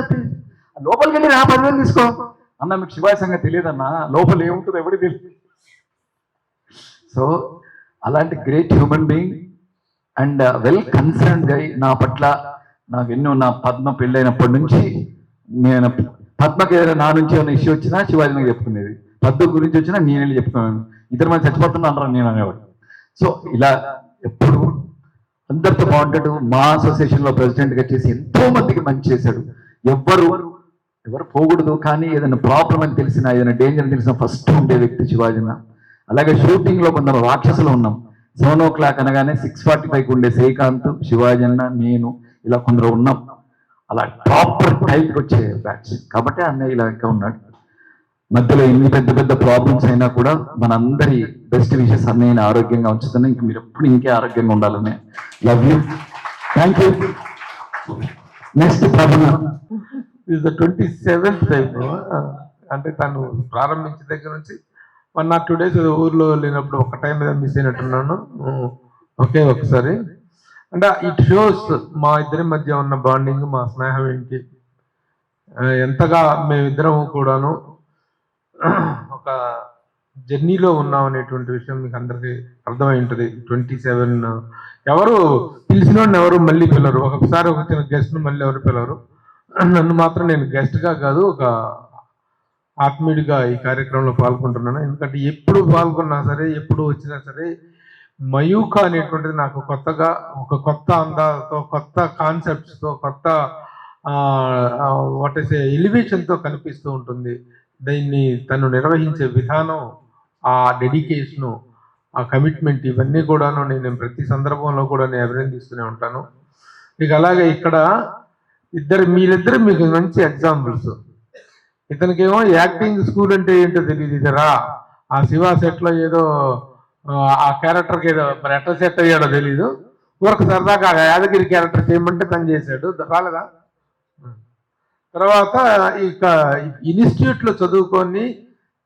లోపలికి వెళ్ళి నా 10,000 తీసుకో అన్న. మీకు శివాజీ సంగతి తెలియదన్నా, లోపల ఏముంటుందో ఎవరికి తెలియదు. సో అలాంటి great human being and well concern guy నా పట్ల. నాకు ఎన్నో నా పద్మ పెళ్ళైనప్పటి నుంచి నేను పద్మకి ఏదైనా నా నుంచి ఏమైనా ఇష్యూ వచ్చినా శివాజీ నాకు చెప్పుకునేది, పద్మ గురించి వచ్చినా నేను వెళ్ళి చెప్పుకున్నాను. ఇద్దరు మంది చచ్చిపోతున్నా అంటారు నేను అనేవాడు. సో ఇలా ఎప్పుడు అందరితో బాగుంటాడు. మా అసోసియేషన్లో ప్రెసిడెంట్గా చేసి ఎంతో మందికి మంచి చేశాడు. ఎవరు పోకూడదు, కానీ ఏదైనా ప్రాబ్లం అని తెలిసినా ఏదైనా డేంజర్ అని తెలిసినా ఫస్ట్ ఉండే వ్యక్తి శివాజీన. అలాగే షూటింగ్లో కొందరు రాక్షసులు ఉన్నాం. 7 o'clock అనగానే 6:45 ఉండే శ్రీకాంత్, శివాజీ అన్న, నేను ఇలా కొందరు ఉన్నాం. అలా ప్రాపర్ టైంకి వచ్చే బ్యాట్స్ కాబట్టి అన్నయ్య ఇలా ఇంకా ఉన్నాడు. మధ్యలో ఎన్ని పెద్ద పెద్ద ప్రాబ్లమ్స్ అయినా కూడా మనందరి బెస్ట్ విషెస్ అన్నయ్యని ఆరోగ్యంగా ఉంచుతున్నా. ఇంక మీరు ఎప్పుడు ఇంకే ఆరోగ్యంగా ఉండాలని. Love you, thank you. Next Pawan is the 27th time. అంటే తను ప్రారంభించిన దగ్గర నుంచి 1 or 2 days ఊర్లో వెళ్ళినప్పుడు ఒక టైం మీద మిస్ అయినట్టున్నాను. ఒకే ఒకసారి. అంటే ఇట్ షోస్ మా ఇద్దరి మధ్య ఉన్న బాండింగ్, మా స్నేహం ఏంటి, ఎంతగా మేమిద్దరం కూడాను ఒక జర్నీలో ఉన్నాం అనేటువంటి విషయం మీకు అందరికీ అర్థమై ఉంటుంది. 27 ఎవరు పిలిచినోడిని ఎవరు మళ్ళీ పిల్లరు. ఒకసారి వచ్చిన గెస్ట్ను మళ్ళీ ఎవరు పిల్లరు. నన్ను మాత్రం నేను గెస్ట్గా కాదు, ఒక ఆత్మీయుడిగా ఈ కార్యక్రమంలో పాల్గొంటున్నాను. ఎందుకంటే ఎప్పుడు పాల్గొన్నా సరే, ఎప్పుడు వచ్చినా సరే, మయూక అనేటువంటిది నాకు కొత్తగా, ఒక కొత్త అందాలతో, కొత్త కాన్సెప్ట్స్తో, కొత్త వాట్ ఇస్ ఎలివేషన్తో కనిపిస్తూ ఉంటుంది. దీన్ని తను నిర్వహించే విధానం, ఆ డెడికేషను, ఆ కమిట్మెంట్, ఇవన్నీ కూడాను నేను ప్రతి సందర్భంలో కూడా నేను అభినందిస్తూనే ఉంటాను. ఇక అలాగే ఇక్కడ మీరిద్దరు మీకు మంచి ఎగ్జాంపుల్స్. ఇతనికేమో యాక్టింగ్ స్కూల్ అంటే ఏంటో తెలియదు. ఇదరా ఆ శివ సెట్లో ఏదో ఆ క్యారెక్టర్కి ఏదో మరి ఎట్లా సెట్ అయ్యాడో తెలీదు. ఊరకు సరదాగా యాదగిరి క్యారెక్టర్ చేయమంటే తను చేశాడు, రాలేదా. తర్వాత ఇక ఇన్స్టిట్యూట్లో చదువుకొని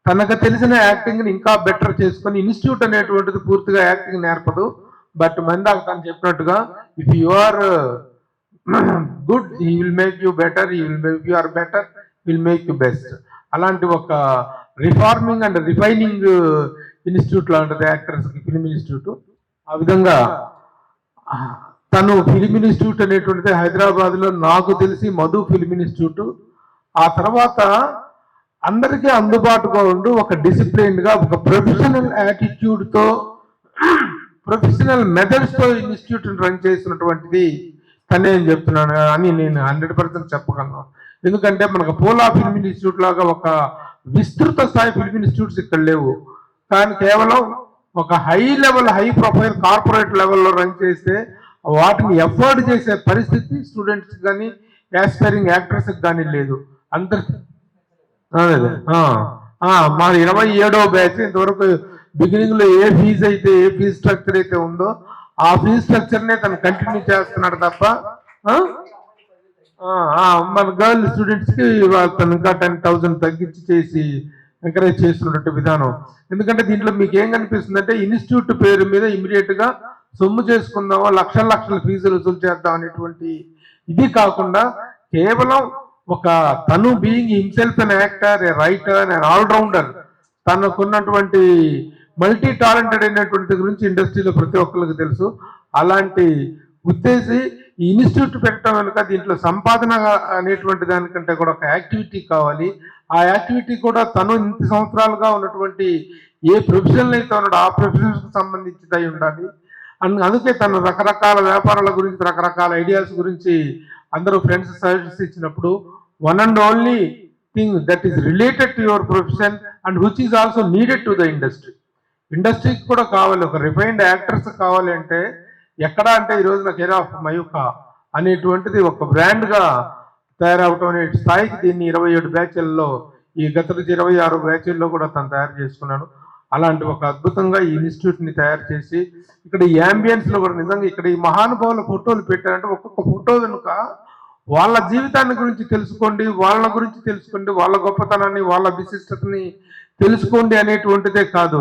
తనకు తెలిసిన యాక్టింగ్ని ఇంకా బెటర్ చేసుకొని, ఇన్స్టిట్యూట్ అనేటువంటిది పూర్తిగా యాక్టింగ్ నేర్పదు. బట్ మందాక తను చెప్పినట్టుగా if you are good he will make you better, if you are better will make you best. అలాంటి ఒక రిఫార్మింగ్ అండ్ రిఫైనింగ్ ఇన్స్టిట్యూట్ లాంటిది యాక్టర్స్కి ఫిలిం ఇన్స్టిట్యూట్. ఆ విధంగా తను ఫిలిం ఇన్స్టిట్యూట్ అనేటువంటిది హైదరాబాద్లో నాకు తెలిసి మధు ఫిలిం ఇన్స్టిట్యూట్. ఆ తర్వాత అందరికీ అందుబాటుగా ఉండు ఒక డిసిప్లిన్గా, ఒక ప్రొఫెషనల్ యాటిట్యూడ్తో, ప్రొఫెషనల్ మెథడ్స్తో ఇన్స్టిట్యూట్ని రన్ చేసినటువంటిది తనే అని చెప్తున్నాను అని నేను 100% చెప్పగలను. ఎందుకంటే మనకు పోలా ఫిల్మ్ ఇన్స్టిట్యూట్ లాగా ఒక విస్తృత స్థాయి ఫిల్మ్ ఇన్స్టిట్యూట్స్ ఇక్కడ లేవు. కానీ కేవలం ఒక high level, high profile corporate లెవెల్లో రన్ చేస్తే వాటిని ఎఫోర్డ్ చేసే పరిస్థితి స్టూడెంట్స్ కానీ యాస్పైరింగ్ యాక్టర్స్కి కానీ లేదు. అందరికి మా 27వ బ్యాచ్ ఇంతవరకు బిగినింగ్లో ఏ ఫీజు స్ట్రక్చర్ అయితే ఉందో ఆ ఫీజు స్ట్రక్చర్నే తను కంటిన్యూ చేస్తున్నాడు తప్ప మన గర్ల్ స్టూడెంట్స్కి తను ఇంకా 10,000 తగ్గించి చేసి ఎంకరేజ్ చేస్తున్నట్టు విధానం. ఎందుకంటే దీంట్లో మీకు ఏం కనిపిస్తుంది అంటే ఇన్స్టిట్యూట్ పేరు మీద ఇమీడియట్గా సొమ్ము చేసుకుందామో, లక్షల ఫీజులు వసూలు చేద్దాం అనేటువంటి ఇది కాకుండా కేవలం ఒక తను being himself an actor, a writer, and allrounder, తనకున్నటువంటి మల్టీ టాలెంటెడ్ అయినటువంటి గురించి ఇండస్ట్రీలో ప్రతి ఒక్కరికి తెలుసు. అలాంటి ఉద్దేశి ఈ ఇన్స్టిట్యూట్ పెట్టడం కనుక దీంట్లో సంపాదన అనేటువంటి దానికంటే కూడా ఒక యాక్టివిటీ కావాలి. ఆ యాక్టివిటీ కూడా తను ఇంత సంవత్సరాలుగా ఉన్నటువంటి ఏ ప్రొఫెషనల్ అయితే ఉన్నాడో ఆ ప్రొఫెషన్స్కి సంబంధించినది ఉండాలి. అందుకే తను రకరకాల వ్యాపారాల గురించి, రకరకాల ఐడియాస్ గురించి అందరూ ఫ్రెండ్స్ సజెషన్స్ ఇచ్చినప్పుడు one and only thing that is related to your profession and which is also needed to the ఇండస్ట్రీకి కూడా కావాలి. ఒక రిఫైన్డ్ యాక్టర్స్ కావాలి అంటే ఎక్కడ అంటే ఈ రోజున కేర్ ఆఫ్ మయూఖ అనేటువంటిది ఒక బ్రాండ్గా తయారవటం అనే స్థాయికి దీన్ని 27 బ్యాచ్ల్లో ఈ గత 26 బ్యాచ్ల్లో కూడా తను తయారు చేసుకున్నాను. అలాంటి ఒక అద్భుతంగా ఈ ఇన్స్టిట్యూట్ని తయారు చేసి ఇక్కడ ఈ అంబియన్స్లో కూడా నిజంగా ఇక్కడ ఈ మహానుభావుల ఫోటోలు పెట్టారంటే ఒక్కొక్క ఫోటో వెనుక వాళ్ళ జీవితాన్ని గురించి తెలుసుకోండి, వాళ్ళ గురించి తెలుసుకోండి, వాళ్ళ గొప్పతనాన్ని వాళ్ళ విశిష్టతని తెలుసుకోండి అనేటువంటిదే కాదు,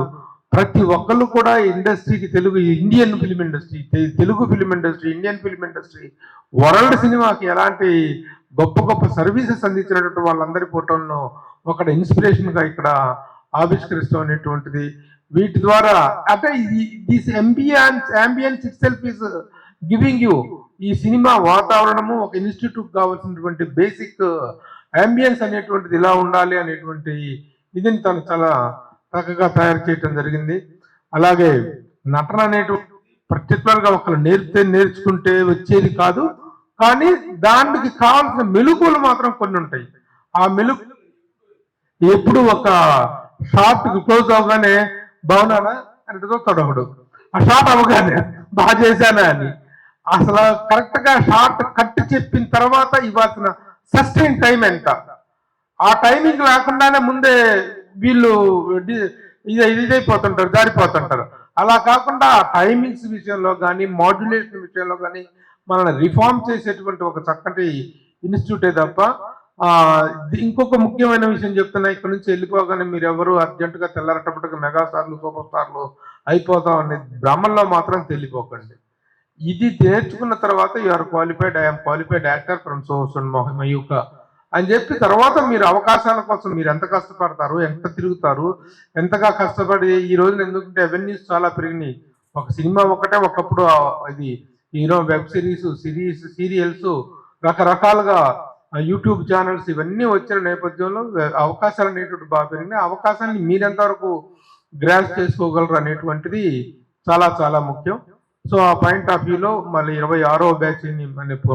ప్రతి ఒక్కళ్ళు కూడా ఇండస్ట్రీకి Indian film industry, Telugu film industry, Indian film industry, world సినిమాకి ఎలాంటి గొప్ప గొప్ప సర్వీసెస్ అందించినటువంటి వాళ్ళందరి ఫోటోలను ఒక ఇన్స్పిరేషన్గా ఇక్కడ ఆవిష్కరిస్తాం అనేటువంటిది. వీటి ద్వారా అంటే this ambience it self is giving you ఈ సినిమా వాతావరణము ఒక ఇన్స్టిట్యూట్ కావాల్సినటువంటి బేసిక్ అంబియన్స్ అనేటువంటిది ఇలా ఉండాలి అనేటువంటి ఇదిని తను చాలా చక్కగా తయారు చేయటం జరిగింది. అలాగే నటన అనేటువంటి పర్టికులర్గా ఒకరు నేర్చుకుంటే వచ్చేది కాదు, కానీ దానికి కావాల్సిన మెలుకువలు మాత్రం కొన్ని ఉంటాయి. ఆ మెలుకు ఎప్పుడు ఒక షార్ట్ క్లోజ్ అవగానే బాగున్నానా అంటే తొడగడు, ఆ షార్ట్ అవగానే బాగా చేశానా అని అసలు కరెక్ట్ గా షార్ట్ కట్ చెప్పిన తర్వాత ఇవ్వాల్సిన సస్టైన్ టైం ఎంత, ఆ టైమింగ్ లేకుండానే ముందే వీళ్ళు ఇదైపోతుంటారు, జారిపోతుంటారు. అలా కాకుండా టైమింగ్స్ విషయంలో కానీ మాడ్యులేషన్ విషయంలో కానీ మనల్ని రిఫార్మ్ చేసేటువంటి ఒక చక్కటి ఇన్స్టిట్యూటే తప్ప ఇంకొక ముఖ్యమైన విషయం చెప్తున్నా, ఇక్కడ నుంచి వెళ్ళిపోగానే మీరు ఎవరు అర్జెంటుగా తెల్లారటప్పటికి మెగాస్టార్లు సూపర్ స్టార్లు అయిపోతాం అనే భ్రమంలో మాత్రం తెలియపోకండి. ఇది నేర్చుకున్న తర్వాత you are qualified, I'm qualified actor from సోసన్ మయూఖ అని చెప్పి తర్వాత మీరు అవకాశాల కోసం మీరు ఎంత కష్టపడతారు, ఎంత తిరుగుతారు, ఎంతగా కష్టపడి ఈ రోజున ఎందుకంటే అవెన్యూస్ చాలా పెరిగినాయి. ఒక సినిమా ఒకప్పుడు ఇది వెబ్ సీరియల్స్ రకరకాలుగా యూట్యూబ్ ఛానల్స్ ఇవన్నీ వచ్చిన నేపథ్యంలో అవకాశాలు అనేటువంటి బాగా పెరిగినాయి. అవకాశాన్ని మీరెంతవరకు గ్రాస్ చేసుకోగలరు అనేటువంటిది చాలా చాలా ముఖ్యం. సో ఆ పాయింట్ ఆఫ్ వ్యూలో మళ్ళీ 26వ బ్యాచ్ని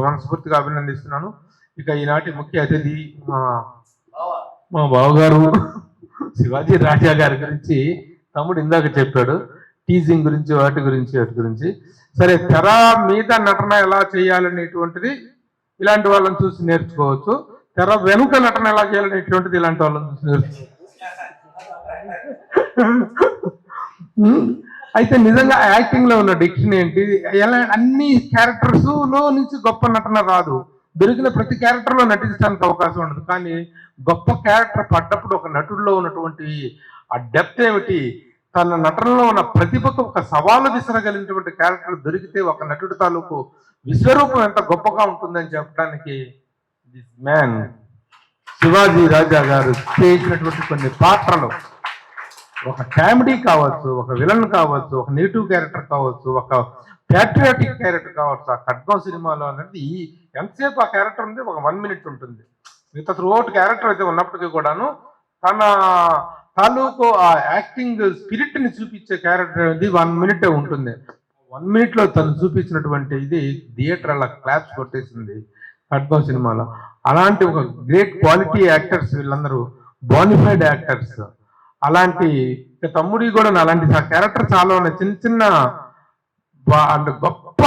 మనస్ఫూర్తిగా అభినందిస్తున్నాను. ఇక ఈనాటి ముఖ్య అతిథి మా బావగారు శివాజీ రాజా గారి గురించి తమ్ముడు ఇందాక చెప్పాడు, టీజింగ్ గురించి వాటి గురించి. సరే, తెర మీద నటన ఎలా చేయాలనేటువంటిది ఇలాంటి వాళ్ళని చూసి నేర్చుకోవచ్చు, తెర వెనుక నటన ఎలా చేయాలనేటువంటిది ఇలాంటి వాళ్ళని చూసి నేర్చుకోవచ్చు. అయితే నిజంగా యాక్టింగ్ లో ఉన్న డిక్షన్ ఏంటి, ఎలా అన్ని క్యారెక్టర్స్ లో నుంచి గొప్ప నటన రాదు, దొరికిన ప్రతి క్యారెక్టర్ లో నటించడానికి అవకాశం ఉండదు. కానీ గొప్ప క్యారెక్టర్ పడ్డప్పుడు ఒక నటుడిలో ఉన్నటువంటి ఆ డెప్త్ ఏమిటి, తన నటనలో ఉన్న ప్రతిభకు ఒక సవాలు విసరగలిగినటువంటి క్యారెక్టర్ దొరికితే ఒక నటుడి తాలూకు విశ్వరూపం ఎంత గొప్పగా ఉంటుందని చెప్పడానికి దిస్ మ్యాన్ శివాజీ రాజా గారు చేసినటువంటి కొన్ని పాత్రలు, ఒక కామెడీ కావచ్చు, ఒక విలన్ కావచ్చు, ఒక నెగిటివ్ క్యారెక్టర్ కావచ్చు, ఒక ప్యాట్రియాటిక్ క్యారెక్టర్ కావచ్చు. ఆ ఖడ్గం సినిమాలో అనేది ఎంతసేపు ఆ క్యారెక్టర్ ఉంది, ఒక 1 minute ఉంటుంది. మిగతా త్రూఅవుట్ క్యారెక్టర్ అయితే ఉన్నప్పటికీ కూడాను తన తాలూకు ఆ యాక్టింగ్ స్పిరిట్ ని చూపించే క్యారెక్టర్ అనేది 1 minute ఉంటుంది. 1 minute లో తను చూపించినటువంటి ఇది థియేటర్ అలా క్లాప్స్ కొట్టేసింది ఖడ్గం సినిమాలో. అలాంటి ఒక గ్రేట్ క్వాలిటీ యాక్టర్స్ వీళ్ళందరూ, బోనిఫైడ్ యాక్టర్స్. అలాంటి తమ్ముడి కూడా అలాంటి క్యారెక్టర్ చాలా ఉన్నాయి. చిన్న గొప్ప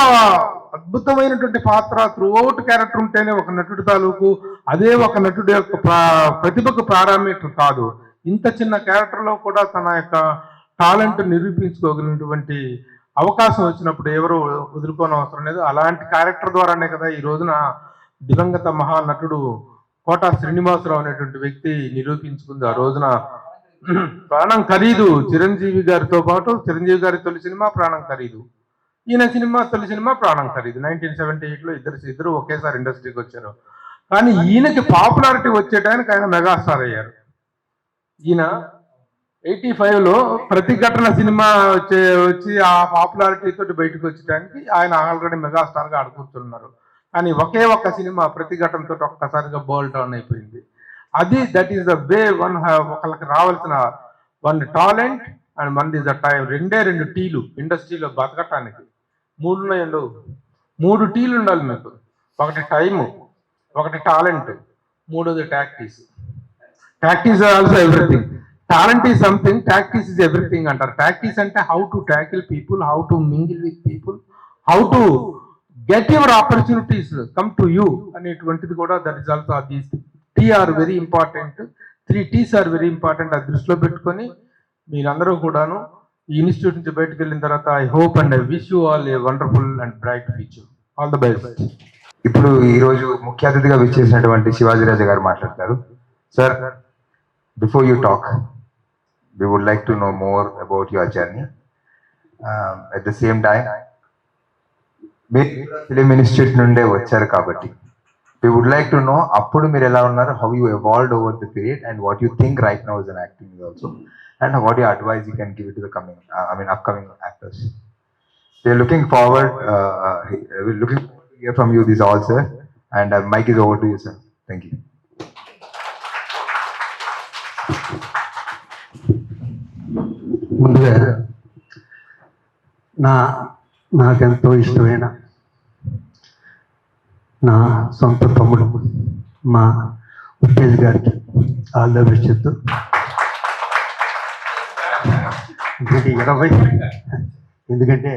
అద్భుతమైనటువంటి పాత్ర త్రూఅవుట్ క్యారెక్టర్ ఉంటేనే ఒక నటుడి తాలూకు అదే ఒక నటుడి యొక్క ప్రతిభకు పారామీటర్ కాదు. ఇంత చిన్న క్యారెక్టర్ లో కూడా తన యొక్క టాలెంట్ నిరూపించుకోగలిగినటువంటి అవకాశం వచ్చినప్పుడు ఎవరు వదులుకోని అవసరం లేదు. అలాంటి క్యారెక్టర్ ద్వారానే కదా ఈ రోజున దివంగత మహానటుడు కోట శ్రీనివాసరావు అనేటువంటి వ్యక్తి నిరూపించుకుంది. ఆ రోజున ప్రాణం ఖరీదు చిరంజీవి గారితో పాటు, చిరంజీవి గారి తొలి సినిమా ప్రాణం ఖరీదు, ఈయన తొలి సినిమా ప్రాణం ఖరీదు. 1978లో ఇద్దరు ఒకేసారి ఇండస్ట్రీకి వచ్చారు. కానీ ఈయనకి పాపులారిటీ వచ్చేటానికి ఆయన మెగాస్టార్ అయ్యారు. ఈయన 85లో ప్రతిఘటన సినిమా వచ్చి ఆ పాపులారిటీ తోటి బయటకు వచ్చేటానికి ఆయన ఆల్రెడీ మెగాస్టార్ గా ఆడుకుంటున్నారు. కానీ ఒకే ఒక్క సినిమా ప్రతిఘటనతో ఒక్కసారిగా బోల్డ్ డౌన్ అయిపోయింది. అది దట్ ఈస్ ద వే ఒకళ్ళకి రావాల్సిన one talent and one is the time. 2 టీలు ఇండస్ట్రీలో బతకటానికి 3 టీలు ఉండాలి మీకు. ఒకటి టైము, ఒకటి టాలెంట్, మూడోది tactics. Tactics also everything. Talent is something, tactics is everything అంటారు. టాక్టీస్ అంటే how to tackle people, how to mingle with people, how to get your opportunities come to you అనేటువంటిది కూడా that is also these T are very important. 3 T's are very important. అది దృష్టిలో పెట్టుకొని మీరందరూ కూడాను ఈ ఇన్స్టిట్యూట్ నుంచి బయటకు వెళ్ళిన తర్వాత I hope and I wish you all a wonderful and bright future. All the best. ఇప్పుడు ఈ రోజు ముఖ్య అతిథిగా విచ్చేసినటువంటి శివాజీరాజు గారు మాట్లాడతారు. Sir, before you talk, we would like to know more about your journey. At the same time, మీరు film institute నుండే వచ్చారు కాబట్టి we would like to know అప్పుడు మీరు ఎలా ఉన్నారు, how you evolved over the period and what you think right now as an acting also, and what your advice you can give it to the coming upcoming actors. We are looking forward to hear from you this all, sir, and mic is over to you, sir. Thank you. ముందుగా నాకెంతో ఇష్టమైన నా సొంత తమ్ముడు మా ఉత్తేజ్ గారికి all the best చెప్తూ, ఎందుకంటే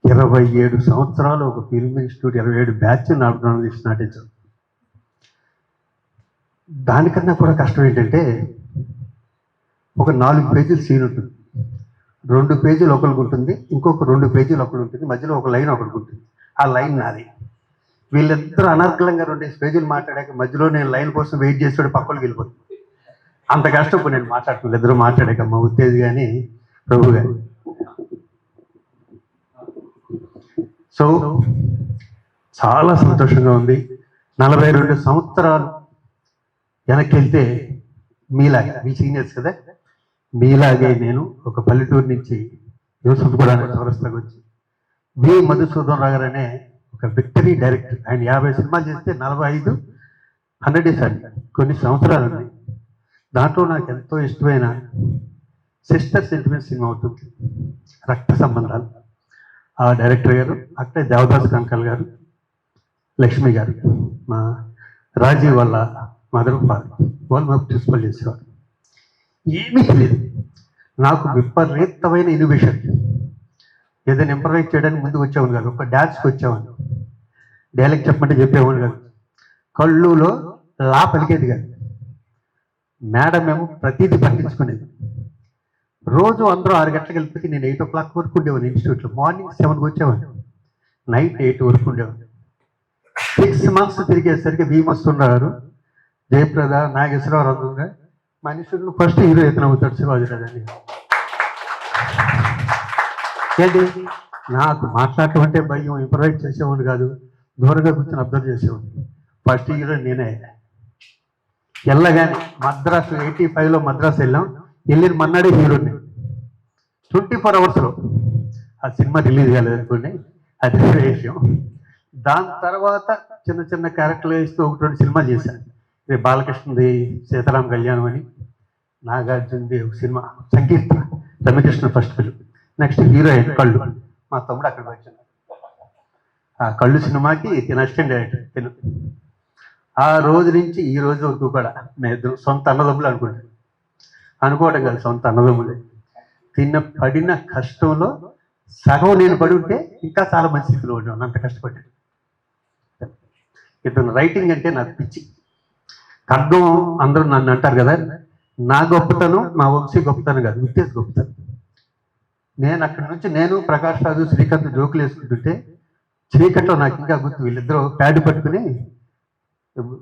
27 సంవత్సరాలు ఒక ఫిల్మ్ ఇన్స్టిట్యూట్ 27 బ్యాచ్ నాటించారు. దానికన్నా కూడా కష్టం ఏంటంటే ఒక 4 పేజీలు సీన్ ఉంటుంది, 2 పేజీలు ఒకరికి ఉంటుంది, ఇంకొక 2 పేజీలు ఒకరు ఉంటుంది, మధ్యలో ఒక లైన్ ఒకరికి ఉంటుంది. ఆ లైన్ నాది. వీళ్ళిద్దరూ అనర్గళంగా 2 పేజీలు మాట్లాడాక మధ్యలో నేను లైన్ కోసం వెయిట్ చేసాడు, పక్కకి వెళ్ళిపోతుంది. అంత కష్టం ఇప్పుడు నేను మాట్లాడుతున్నాను. ఇద్దరు మాట్లాడాక మా ఉత్తేజ్ కానీ ప్రభు కానీ. సో చాలా సంతోషంగా ఉంది. 42 సంవత్సరాలు వెనక్కి వెళ్తే మీలాగే, మీ సీనియర్స్ కదా, మీలాగే నేను ఒక పల్లెటూరు నుంచి యువసంతకూడానికి చౌరస్తాకు వచ్చి వి మధుసూదన్ రావు గారు అనే ఒక విక్టరీ డైరెక్టర్, ఆయన 50 సినిమాలు చేస్తే 45 100 సార్లు కొన్ని సంవత్సరాలు ఉన్నాయి. దాంట్లో నాకు ఎంతో ఇష్టమైన సిస్టర్ సెంటిమెంట్ సినిమా అవుతుంది, రక్త సంబంధాలు. ఆ డైరెక్టర్ గారు అక్కడే దేవదాస్ కంకల్ గారు, లక్ష్మి గారు, మా రాజీవ్ వాళ్ళ మదర్ ఫాదర్, వాళ్ళు మాకు ప్రిన్సిపల్ చేసేవారు. ఏమీ తెలియదు నాకు, విపరీతమైన ఇన్నోవేషన్. ఏదైనా ఇంప్రవైజ్ చేయడానికి ముందుకు వచ్చేవాడు కాదు, ఒక డ్యాన్స్కి వచ్చేవాడు, డైలాగ్ చెప్పమంటే చెప్పేవాడు కాదు, కళ్ళులో లా పలికేది కాదు. మేడం మేము ప్రతిదీ పట్టించుకునేది. రోజు అందరూ 6 గంటలకు వెళ్ళిపోతే నేను 8 o'clock వరకు ఉండేవాడు ఇన్స్టిట్యూట్లో. మార్నింగ్ 7కి వచ్చేవాడు, నైట్ 8 వరకు ఉండేవాడు. 6 months తిరిగేసరికి భీమస్తున్నారు, జయప్రద, నాగేశ్వరరావు రంగంగా మనుషులు ఫస్ట్ హీరో ఎత్తున అవుతాడు శివాజీరాజు అని. ఏంటి నాకు మాట్లాడటం అంటే భయం, ఇంప్రవైజ్ చేసేవాడు కాదు, దూరంగా కూర్చొని అబ్జర్వ్ చేసేవాడు. ఫస్ట్ హీరో నేనే. వెళ్ళగానే మద్రాసు 85లో మద్రాసు వెళ్ళాం, వెళ్ళిన మన్నాడే హీరోని 24 hours. ఆ సినిమా రిలీజ్ కాలేదు అనుకోండి, అది విషయం. దాని తర్వాత చిన్న చిన్న క్యారెక్టర్లు వేస్తూ 1-2 సినిమాలు చేశాను. ఇది బాలకృష్ణది సీతారాం కళ్యాణం అని, నాగార్జునది ఒక cinema Sankeerthana, Ramya Krishna first film. Next heroine కళ్ళు, మా తమ్ముడు అక్కడ వచ్చాను. ఆ కళ్ళు సినిమాకి తిన అసిస్టెంట్ డైరెక్టర్ తెలుగు. ఆ రోజు నుంచి ఈ రోజు వరకు కూడా మేము ఇద్దరు సొంత అన్నదమ్ములు అనుకోవడం కాదు, సొంత అన్నదమ్ములే. పడిన కష్టంలో సగం నేను పడి ఉంటే ఇంకా చాలా మంచి స్థితిలో ఉండేవాడు, అంత కష్టపడ్డాడు. ఇతను రైటింగ్ అంటే నాకు పిచ్చి. ఖడ్గం అందరూ నన్ను అంటారు కదా, నా గొప్పతనం మా వంశీ గొప్పతనం కాదు, ఉత్తేజ్ గొప్పతనం. నేను అక్కడి నుంచి నేను ప్రకాష్ రాజు శ్రీకాంత్ జోకులు వేసుకుంటుంటే చీకట్లో నాకు ఇంకా గుర్తు, వీళ్ళిద్దరూ ప్యాడ్ పట్టుకుని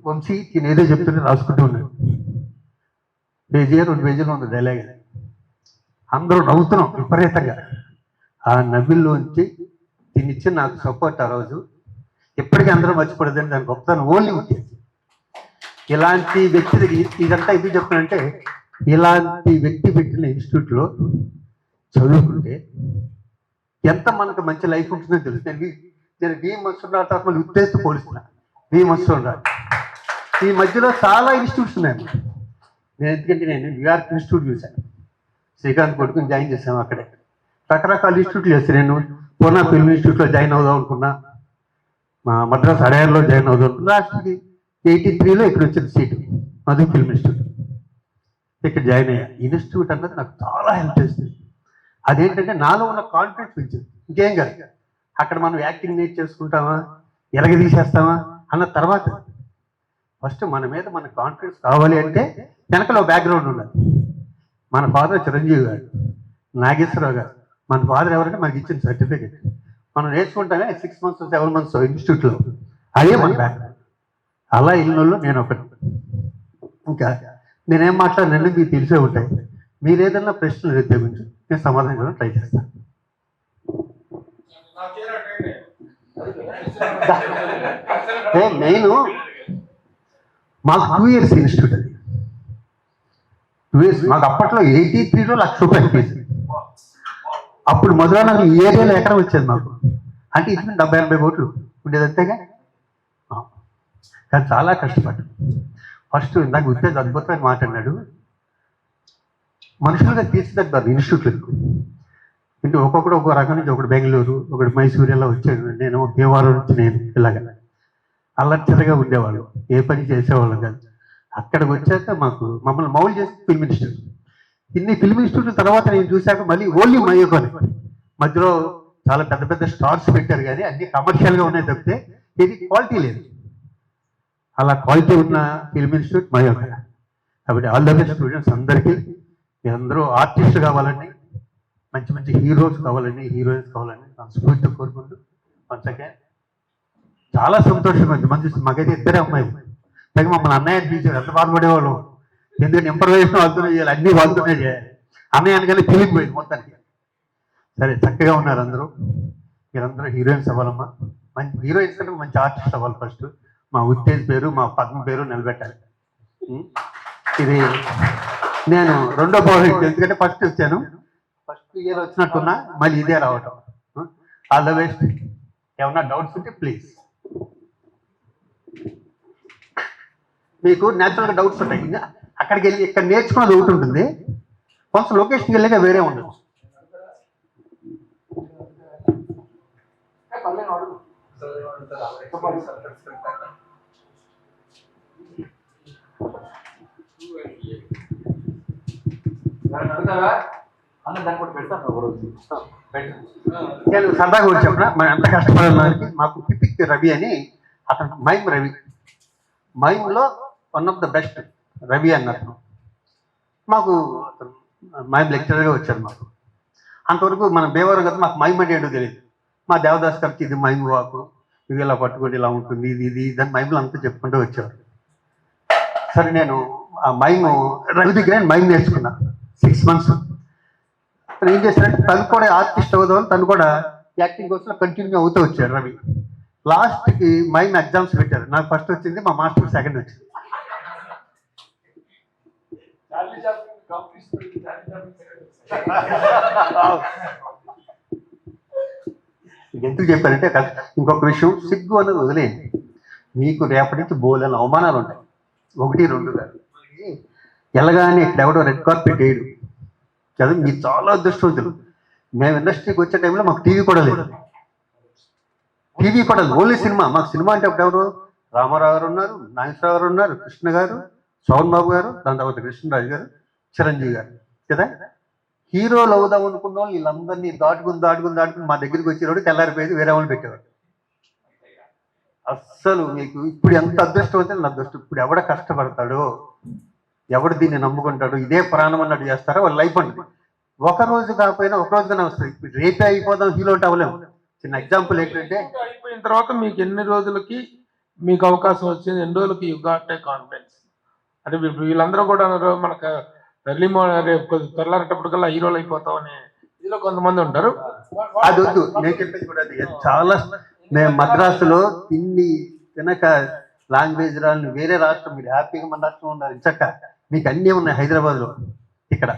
వంశీ నేను ఏదో చెప్తుంటే రాసుకుంటూ ఉన్నాడు. 2 పేజీలు ఉంది డైలాగ్. అందరూ నవ్వుతున్నాం విపరీతంగా. ఆ నవ్వుల్లోంచి తినిచ్చి నాకు సపోర్ట్ ఆ రోజు ఎప్పటికీ అందరూ మర్చిపోలేదని దాని గొప్పతనం ఓన్లీ ఉత్తేజ్. ఇలాంటి వ్యక్తి ఇదంతా ఎందుకు చెప్తానంటే, ఇలాంటి వ్యక్తి పెట్టిన ఇన్స్టిట్యూట్లో చదువుకుంటే ఎంత మనకు మంచి లైఫ్ ఉంటుందో తెలుసు. నేను వి మన్సూర్ తర్వాత మళ్ళీ ఉత్తేజ్తో పోలిస్తున్నా. వి మన్సూర్ ఈ మధ్యలో చాలా ఇన్స్టిట్యూట్స్ ఉన్నాయి. ఎందుకంటే నేను న్యూయార్క్ ఇన్స్టిట్యూట్ చూశాను, శ్రీకాంత్ కొడుకుని జాయిన్ చేశాను. అక్కడే రకరకాల ఇన్స్టిట్యూట్లు చేస్తాను. నేను పూనా ఫిల్మ్ ఇన్స్టిట్యూట్లో జాయిన్ అవుదాం అనుకున్నా, మా మద్రాస్ అడయార్లో జాయిన్ అవుతుంది. లాస్ట్కి 83లో ఇక్కడ వచ్చింది సీటు, మధు ఫిల్మ్ ఇన్స్టిట్యూట్. ఇక్కడ జాయిన్ అయ్యా. ఇన్స్టిట్యూట్ అన్నది నాకు చాలా హెల్ప్ చేస్తుంది. అదేంటంటే నాలో ఉన్న కాన్ఫిడెన్స్ పెంచింది. ఇంకేం కాదు, అక్కడ మనం యాక్టింగ్ నేర్చేసుకుంటామా, ఎలాగ తీసేస్తామా అన్న తర్వాత ఫస్ట్ మన మీద మన కాన్ఫిడెన్స్ కావాలి అంటే వెనకలో బ్యాక్గ్రౌండ్ ఉండాలి. మన ఫాదర్ చిరంజీవి గారు, నాగేశ్వరరావు గారు. మన ఫాదర్ ఎవరంటే మనకి ఇచ్చిన సర్టిఫికేట్ మనం నేర్చుకుంటామే 6 months 7 months ఇన్స్టిట్యూట్లో, అదే మన బ్యాక్గ్రౌండ్. అలా ఇళ్ళల్లో నేను ఒకటి. ఇంకా నేనేం మాట్లాడినండి మీకు తెలిసే ఉంటాయి. మీరు ఏదైనా ప్రశ్నలు అడిగితే గురించి నేను సమాధానం ఇవ్వడానికి ట్రై చేస్తాను. నేను మాకు 2 years ఇన్స్టిట్యూట్ అది. 2 years మాకు అప్పట్లో 83లో ₹1,00,000 ఫీజు. అప్పుడు మధురానగర్ ఈ ఏరియాలో ఎకరం వచ్చేది మాకు. అంటే ఇటు 70-80 కోట్లు ఉండేది అంతేగా. కానీ చాలా కష్టపడ్డాం. ఫస్ట్ నాకు ఉద్యోగం అద్భుతమైన మాట అన్నాడు, మనుషులుగా తీర్చిదిద్దారు ఇన్స్టిట్యూట్లకు. అంటే ఒక్కొక్కడు ఒక్కో రకం నుంచి, ఒకటి బెంగళూరు, ఒకటి మైసూరు ఇలా వచ్చాడు. నేను దేవారం నుంచి నేను ఇలాగ అల్లర్చరగా ఉండేవాళ్ళు, ఏ పని చేసేవాళ్ళం కాదు. అక్కడికి వచ్చాక మమ్మల్ని మౌలు చేసి ఫిల్మ్ ఇన్స్టిట్యూట్. ఇన్ని ఫిల్మ్ ఇన్స్టిట్యూట్ తర్వాత నేను చూశాక మళ్ళీ ఓన్లీ మయోకాని మధ్యలో చాలా పెద్ద పెద్ద స్టార్స్ పెట్టారు, కానీ అన్ని కమర్షియల్గా ఉన్నాయి తప్పితే ఇది క్వాలిటీ లేదు. అలా క్వాలిటీ ఉన్న ఫిల్మ్ ఇన్స్టిట్యూట్ మయోకా. కాబట్టి ఆల్ ద బెస్ట్ స్టూడెంట్స్ అందరికీ. మీరందరూ ఆర్టిస్ట్ కావాలని, మంచి మంచి హీరోస్ కావాలని, హీరోయిన్స్ కావాలని మనస్ఫూర్తిగా కోరుకుంటూ పంచకే చాలా సంతోషంగా ఉంది. మంచి మాకైతే 2 అమ్మాయిలు, పైగా మమ్మల్ని అన్నయ్య టీచర్ ఎంత బాధపడేవాళ్ళు. ఎందుకంటే ఇంప్రవైజేషన్ వాళ్ళతోనే చేయాలి, అన్ని వాళ్ళతోనే చేయాలి. అన్నయ్య అనగానే ఫీలింగ్ పోయింది మొత్తానికి. సరే, చక్కగా ఉన్నారు అందరూ. మీరందరూ హీరోయిన్స్ అవ్వాలమ్మా. మంచి హీరోయిన్స్ అంటే మంచి ఆర్టిస్ట్ అవ్వాలి. ఫస్ట్ మా ఉత్తేజ్ పేరు, మా పద్మ పేరు నిలబెట్టాలి. ఇది నేను 2వ ప్రాజెక్ట్. ఎందుకంటే ఫస్ట్ వచ్చాను, ఫస్ట్ ఇయర్ వచ్చినట్టున్నా, మళ్ళీ ఇదే రావటం. All the best. ఏమన్నా డౌట్స్ ఉంటే ప్లీజ్. మీకు న్యాచురల్గా డౌట్స్ ఉంటాయి. ఇంకా అక్కడికి వెళ్ళి ఇక్కడ నేర్చుకున్నది ఒకటి ఉంటుంది, కొంచెం లొకేషన్కి వెళ్ళాక వేరే ఉండదు. నేను సరదాగా కూడా చెప్పిన, మనం ఎంత కష్టపడడానికి. మాకు పిపిక్ రవి అని అతను, మైమ్ రవి, మైమ్లో one of the best Ravi అన్నారు. మాకు మైమ్ లెక్చరర్గా వచ్చారు. మాకు అంతవరకు మనం బేవరం కదా, మాకు మైమ్ అంటే ఏంటో తెలియదు. మా దేవదాస్ గారికి ఇది మైమ్ వాకు, ఇది ఇలా పట్టుకుంటే ఇలా ఉంటుంది, ఇది దాని మైమ్లో అంతా చెప్పుకుంటూ వచ్చేవారు. సరే, నేను ఆ మైమ్ రవి దగ్గర మైమ్ నేర్చుకున్నా 6 months. తను ఏం చేశారంటే తను కూడా ఆర్టిస్ట్ అవుదామని తను కూడా యాక్టింగ్ కోసం కంటిన్యూ అవుతూ వచ్చాడు రవి. లాస్ట్కి మైమ్ ఎగ్జామ్స్ పెట్టారు. నాకు ఫస్ట్ వచ్చింది, మా మాస్టర్ సెకండ్ వచ్చింది. ఎందుకు చెప్పారంటే ఇంకొక విషయం, సిగ్గు అన్నది వదిలేయండి. మీకు రేపటి నుంచి బోలని అవమానాలు ఉంటాయి, 1, 2 కాదు. ఎలాగానే ఇక్కడ ఎవడో రెడ్ కార్పెట్ వేయడు కదా. మీరు చాలా అదృష్టవంతులు. మేము ఇండస్ట్రీకి వచ్చే టైంలో మాకు టీవీ కూడా లేదు. టీవీ కూడా ఓన్లీ సినిమా. మాకు సినిమా అంటే అప్పుడు ఎవరు, రామారావు గారు ఉన్నారు, నాగేశ్వరరావు గారు ఉన్నారు, కృష్ణ గారు, శోభన్ బాబు గారు, దాని తర్వాత కృష్ణరాజు గారు, చిరంజీవి గారు కదా. హీరోలు అవుదాం అనుకున్న వాళ్ళు వీళ్ళందరినీ దాటుకుని మా దగ్గరికి వచ్చేవాడు, తెల్లారిపోయేది, వేరే వాళ్ళు పెట్టేవాడు. అస్సలు మీకు ఇప్పుడు ఎంత అదృష్టం అయితే నా అదృష్టం. ఇప్పుడు ఎవడ కష్టపడతాడో, ఎవడు దీన్ని నమ్ముకుంటాడో, ఇదే ప్రాణం అన్నట్టు చేస్తారో వాళ్ళ లైఫ్ అంటే ఒక రోజు కాకపోయినా ఒక రోజుగానే వస్తుంది. ఇప్పుడు రేపే అయిపోదాం, హీరో అవ్వలేము. చిన్న ఎగ్జాంపుల్ ఏంటంటే, అయిపోయిన తర్వాత మీకు ఎన్ని రోజులకి మీకు అవకాశం వచ్చింది, ఎన్ని రోజులకి యు గాట్ ఏ కాన్ఫిడెన్స్. అంటే వీళ్ళందరూ కూడా మనకు ఎర్లీ మార్నింగ్ రేపు తెల్లారేటప్పటికల్లా హీరోలు అయిపోతామని ఇదిలో కొంతమంది ఉంటారు. అది వద్దు, నేను చెప్పేది కూడా అది. చాలా మేము మద్రాసులో తినక లాంగ్వేజ్ రాని వేరే రాష్ట్రం, మీరు హ్యాపీగా మన రాష్ట్రం ఉండాలి చక్క. మీకు అన్నీ ఉన్నాయి హైదరాబాద్లో, ఇక్కడ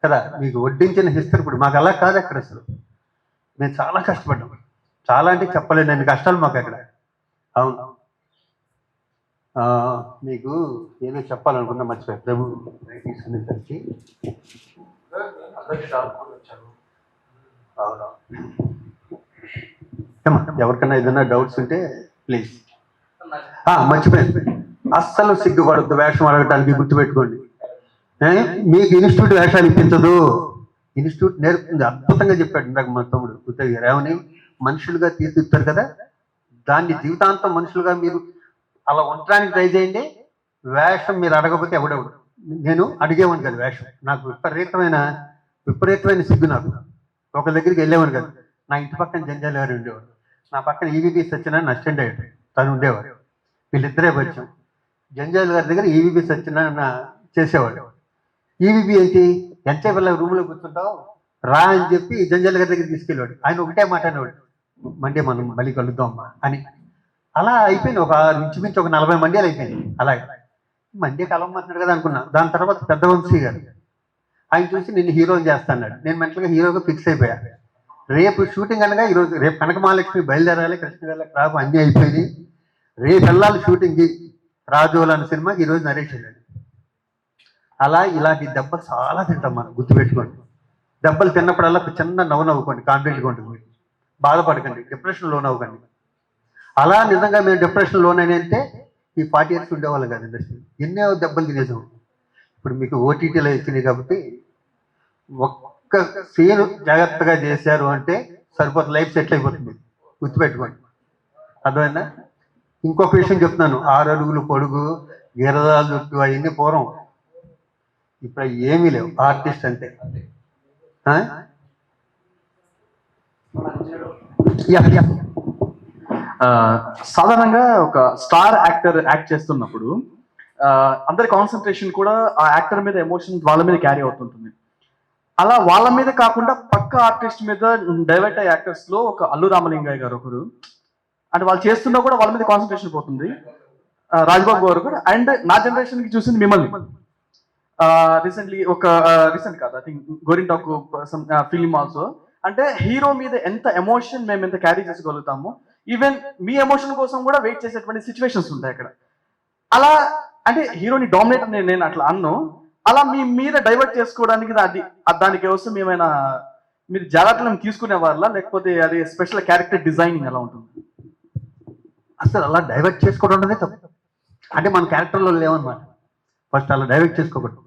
కదా. మీకు వడ్డించిన హిస్టరీ. ఇప్పుడు మాకు అలా కాదు అక్కడ. అసలు మేము చాలా కష్టపడ్డాం. చాలా అంటే చెప్పలేను అన్ని కష్టాలు మాకు అక్కడ. అవును, మీకు ఏదో చెప్పాలనుకున్నా మర్చిపోయి ప్రభు తీసుకునేసరికి. అవును, ఏమా ఎవరికైనా ఏదైనా డౌట్స్ ఉంటే ప్లీజ్. మర్చిపోయింది, అస్సలు సిగ్గుపడద్దు వేషం అడగటానికి, గుర్తుపెట్టుకోండి. మీకు ఇన్స్టిట్యూట్ వేషాలు ఇప్పించదు, ఇన్స్టిట్యూట్ నేర్పుతుంది. అద్భుతంగా చెప్పాడు ఇందాక మా తమ్ముడు ఉత్తయ్య గారు. ఏమని మనుషులుగా తీర్చిదిద్దుతారు కదా, దాన్ని జీవితాంతం మనుషులుగా మీరు అలా ఉండడానికి ట్రై చేయండి. వేషం మీరు అడగకపోతే ఎవడెవడు. నేను అడిగేవాడిని కదా వేషం, నాకు విపరీతమైన సిగ్గు. నాకు ఒక దగ్గరికి వెళ్ళేవాడు కదా, నా ఇంటి పక్కన జంజాల గారు ఉండేవాడు, నా పక్కన ఈవీబీ సత్యనారాయణ అసిస్టెంట్ డైరెక్టర్ తను ఉండేవాడు. వీళ్ళిద్దరే వచ్చాం. జంజాల గారి దగ్గర ఈవీబీ సత్యనారాయణ చేసేవాడు. ఈవీబీ ఏంటి, ఎంతసేపు వెళ్ళి రూమ్లో కూర్చుంటావు రా అని చెప్పి జంజాల గారి దగ్గర తీసుకెళ్ళాడు. ఆయన ఒకటే మాట అనేవాడు, మండే మనం మళ్ళీ కలుద్దాం అమ్మా అని. అలా అయిపోయింది. ఇంచుమించు ఒక 40 మండీలు అయిపోయింది. అలాగే మండే కలవమంటున్నాడు కదా అనుకున్నా. దాని తర్వాత పెద్ద వంశీ గారు ఆయన చూసి నిన్ను హీరోని చేస్తాన్నాడు. నేను మెంటల్గా హీరోగా ఫిక్స్ అయిపోయా. రేపు షూటింగ్ అనగా ఈరోజు రేపు కనకమహాలక్ష్మి బయలుదేరాలి, కృష్ణ గారికి రాబు అన్నీ అయిపోయినాయి. రేపు వెళ్ళాలి షూటింగ్కి రాజోలు అనే సినిమాకి. ఈరోజు నరేష్ వెళ్ళాడు. అలా ఇలాంటి దెబ్బలు చాలా తింటాం మనం, గుర్తుపెట్టుకోండి. దెబ్బలు తిన్నప్పుడల్లా చిన్న నవ్వుకోండి, కాన్ఫిడెంట్గా ఉంటుంది, బాధపడకండి, డిప్రెషన్ లోన్ అవ్వకండి. అలా నిజంగా మేము డిప్రెషన్ లోన్ అని అంటే ఈ 40 years ఉండేవాళ్ళం కాదు ఇండస్ట్రీ. ఎన్నో దెబ్బలు తినేసాం. ఇప్పుడు మీకు ఓటీటీలో ఇచ్చినాయి కాబట్టి ఒక్క సీన్ జాగ్రత్తగా చేశారు అంటే సరిపోతుంది, లైఫ్ సెటిల్ అయిపోతుంది, గుర్తుపెట్టుకోండి. అర్థమైందా? ఇంకొక విషయం చెప్తున్నాను, 6 అడుగులు పొడుగు, గిరదాలు చుట్టూ అవన్నీ పూర్వం. ఇప్పుడు ఏమీ లేవు. ఆర్టిస్ట్ అంటే సాధారణంగా ఒక స్టార్ యాక్టర్ యాక్ట్ చేస్తున్నప్పుడు అందరి కాన్సన్ట్రేషన్ కూడా ఆ యాక్టర్ మీద, ఎమోషన్ వాళ్ళ మీద క్యారీ అవుతుంటుంది. అలా వాళ్ళ మీద కాకుండా పక్క ఆర్టిస్ట్ మీద డైవర్ట్ అయ్యే యాక్టర్స్ లో ఒక అల్లు రామలింగయ్య గారు ఒకరు. అంటే వాళ్ళు చేస్తున్నా కూడా వాళ్ళ మీద కాన్సన్ట్రేషన్ పోతుంది. రాజ్బాబు గారు కూడా. అండ్ నా జనరేషన్ కి చూసింది మిమ్మల్ని రీసెంట్ కాదు, ఐ థింక్ గోరింటాక్ ఫిలిం ఆల్సో. అంటే హీరో మీద ఎంత ఎమోషన్ మేము ఎంత క్యారీ చేసుకోగలుగుతాము, ఈవెన్ మీ ఎమోషన్ కోసం కూడా వెయిట్ చేసేటువంటి సిచ్యువేషన్స్ ఉంటాయి అక్కడ. అలా అంటే హీరోని డామినేట్ నేను అట్లా అన్ను. అలా మీ మీద డైవర్ట్ చేసుకోవడానికి దానికి కోసం ఏమైనా మీరు జాగ్రత్తలు తీసుకునే వాళ్ళ, లేకపోతే అది స్పెషల్ క్యారెక్టర్ డిజైనింగ్ ఎలా ఉంటుంది? అసలు అలా డైవర్ట్ చేసుకోవడం అనేది తప్పు. అంటే మన క్యారెక్టర్లో లేవన్నమాట. ఫస్ట్ అలా డైవర్ట్ చేసుకోకూడదు.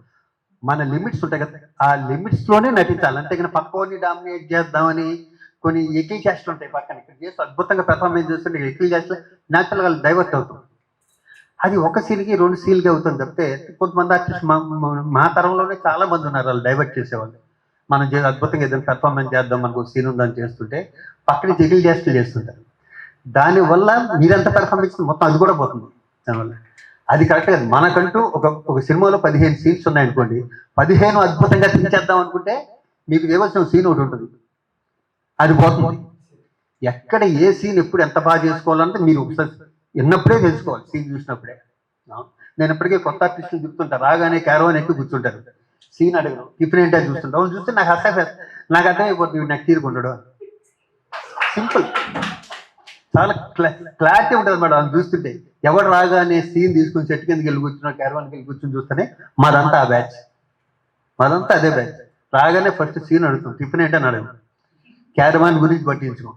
మన లిమిట్స్ ఉంటాయి కదా, ఆ లిమిట్స్లోనే నటించాలి. అంతేగాని పక్కని డామినేట్ చేద్దామని కొన్ని ఎకిల్ చేస్తూ ఉంటాయి. పక్కన ఇక్కడ చేస్తూ అద్భుతంగా పెర్ఫార్మెన్స్ చేస్తుంటే ఎకిల్ చేస్తూ న్యాచురల్గా డైవర్ట్ అవుతాం. అది ఒక సీన్కి 2 సీన్కి అవుతుంది తప్పితే కొంతమంది ఆర్టిస్ట్ మా తరంలోనే చాలా మంది ఉన్నారు వాళ్ళు డైవర్ట్ చేసేవాళ్ళు. మనం అద్భుతంగా ఏదైనా పెర్ఫార్మెన్స్ చేద్దాం, మనకు సీన్ ఉందని చేస్తుంటే పక్కన ఎకిల్ చేస్తుంటారు. దానివల్ల మీరెంత పెర్ఫార్మెన్స్ మొత్తం అది కూడా పోతుంది. దానివల్ల అది కరెక్ట్ కాదు. మనకంటూ ఒక సినిమాలో 15 సీన్స్ ఉన్నాయనుకోండి, 15 అద్భుతంగా తీర్చేద్దాం అనుకుంటే మీకు చేయవలసిన సీన్ ఒకటి ఉంటుంది, అది పోతుంది. ఎక్కడ ఏ సీన్ ఎప్పుడు ఎంత బాగా చేసుకోవాలంటే మీరు ఒకసారి విన్నప్పుడే తెలుసుకోవాలి, సీన్ చూసినప్పుడే. నేను ఎప్పటికీ కొత్త ఆర్టిస్టులు చెప్తుంటా, రాగానే క్యారవాన్ ఎక్కి కూర్చుంటారు, సీన్ అడగను, టిఫిన్ ఏంటో చూస్తుంటా. వాళ్ళు చూస్తే నాకు అర్థమైపోతుంది, నాకు తీరుకుంటాడు. సింపుల్, చాలా క్లారిటీ ఉంటుంది మేడం. అది చూస్తుంటే ఎవరు రాగానే సీన్ తీసుకుని సెట్ కిందకి వెళ్ళి కూర్చున్నా, క్యారవాన్కి వెళ్ళి కూర్చొని చూస్తేనే మాదంతా ఆ బ్యాచ్, మాదంతా అదే బ్యాచ్. రాగానే ఫస్ట్ సీన్ అడుగుతాం, టిఫిన్ ఏంటని అడగను, క్యారవాన్ గురించి పట్టించుకోం.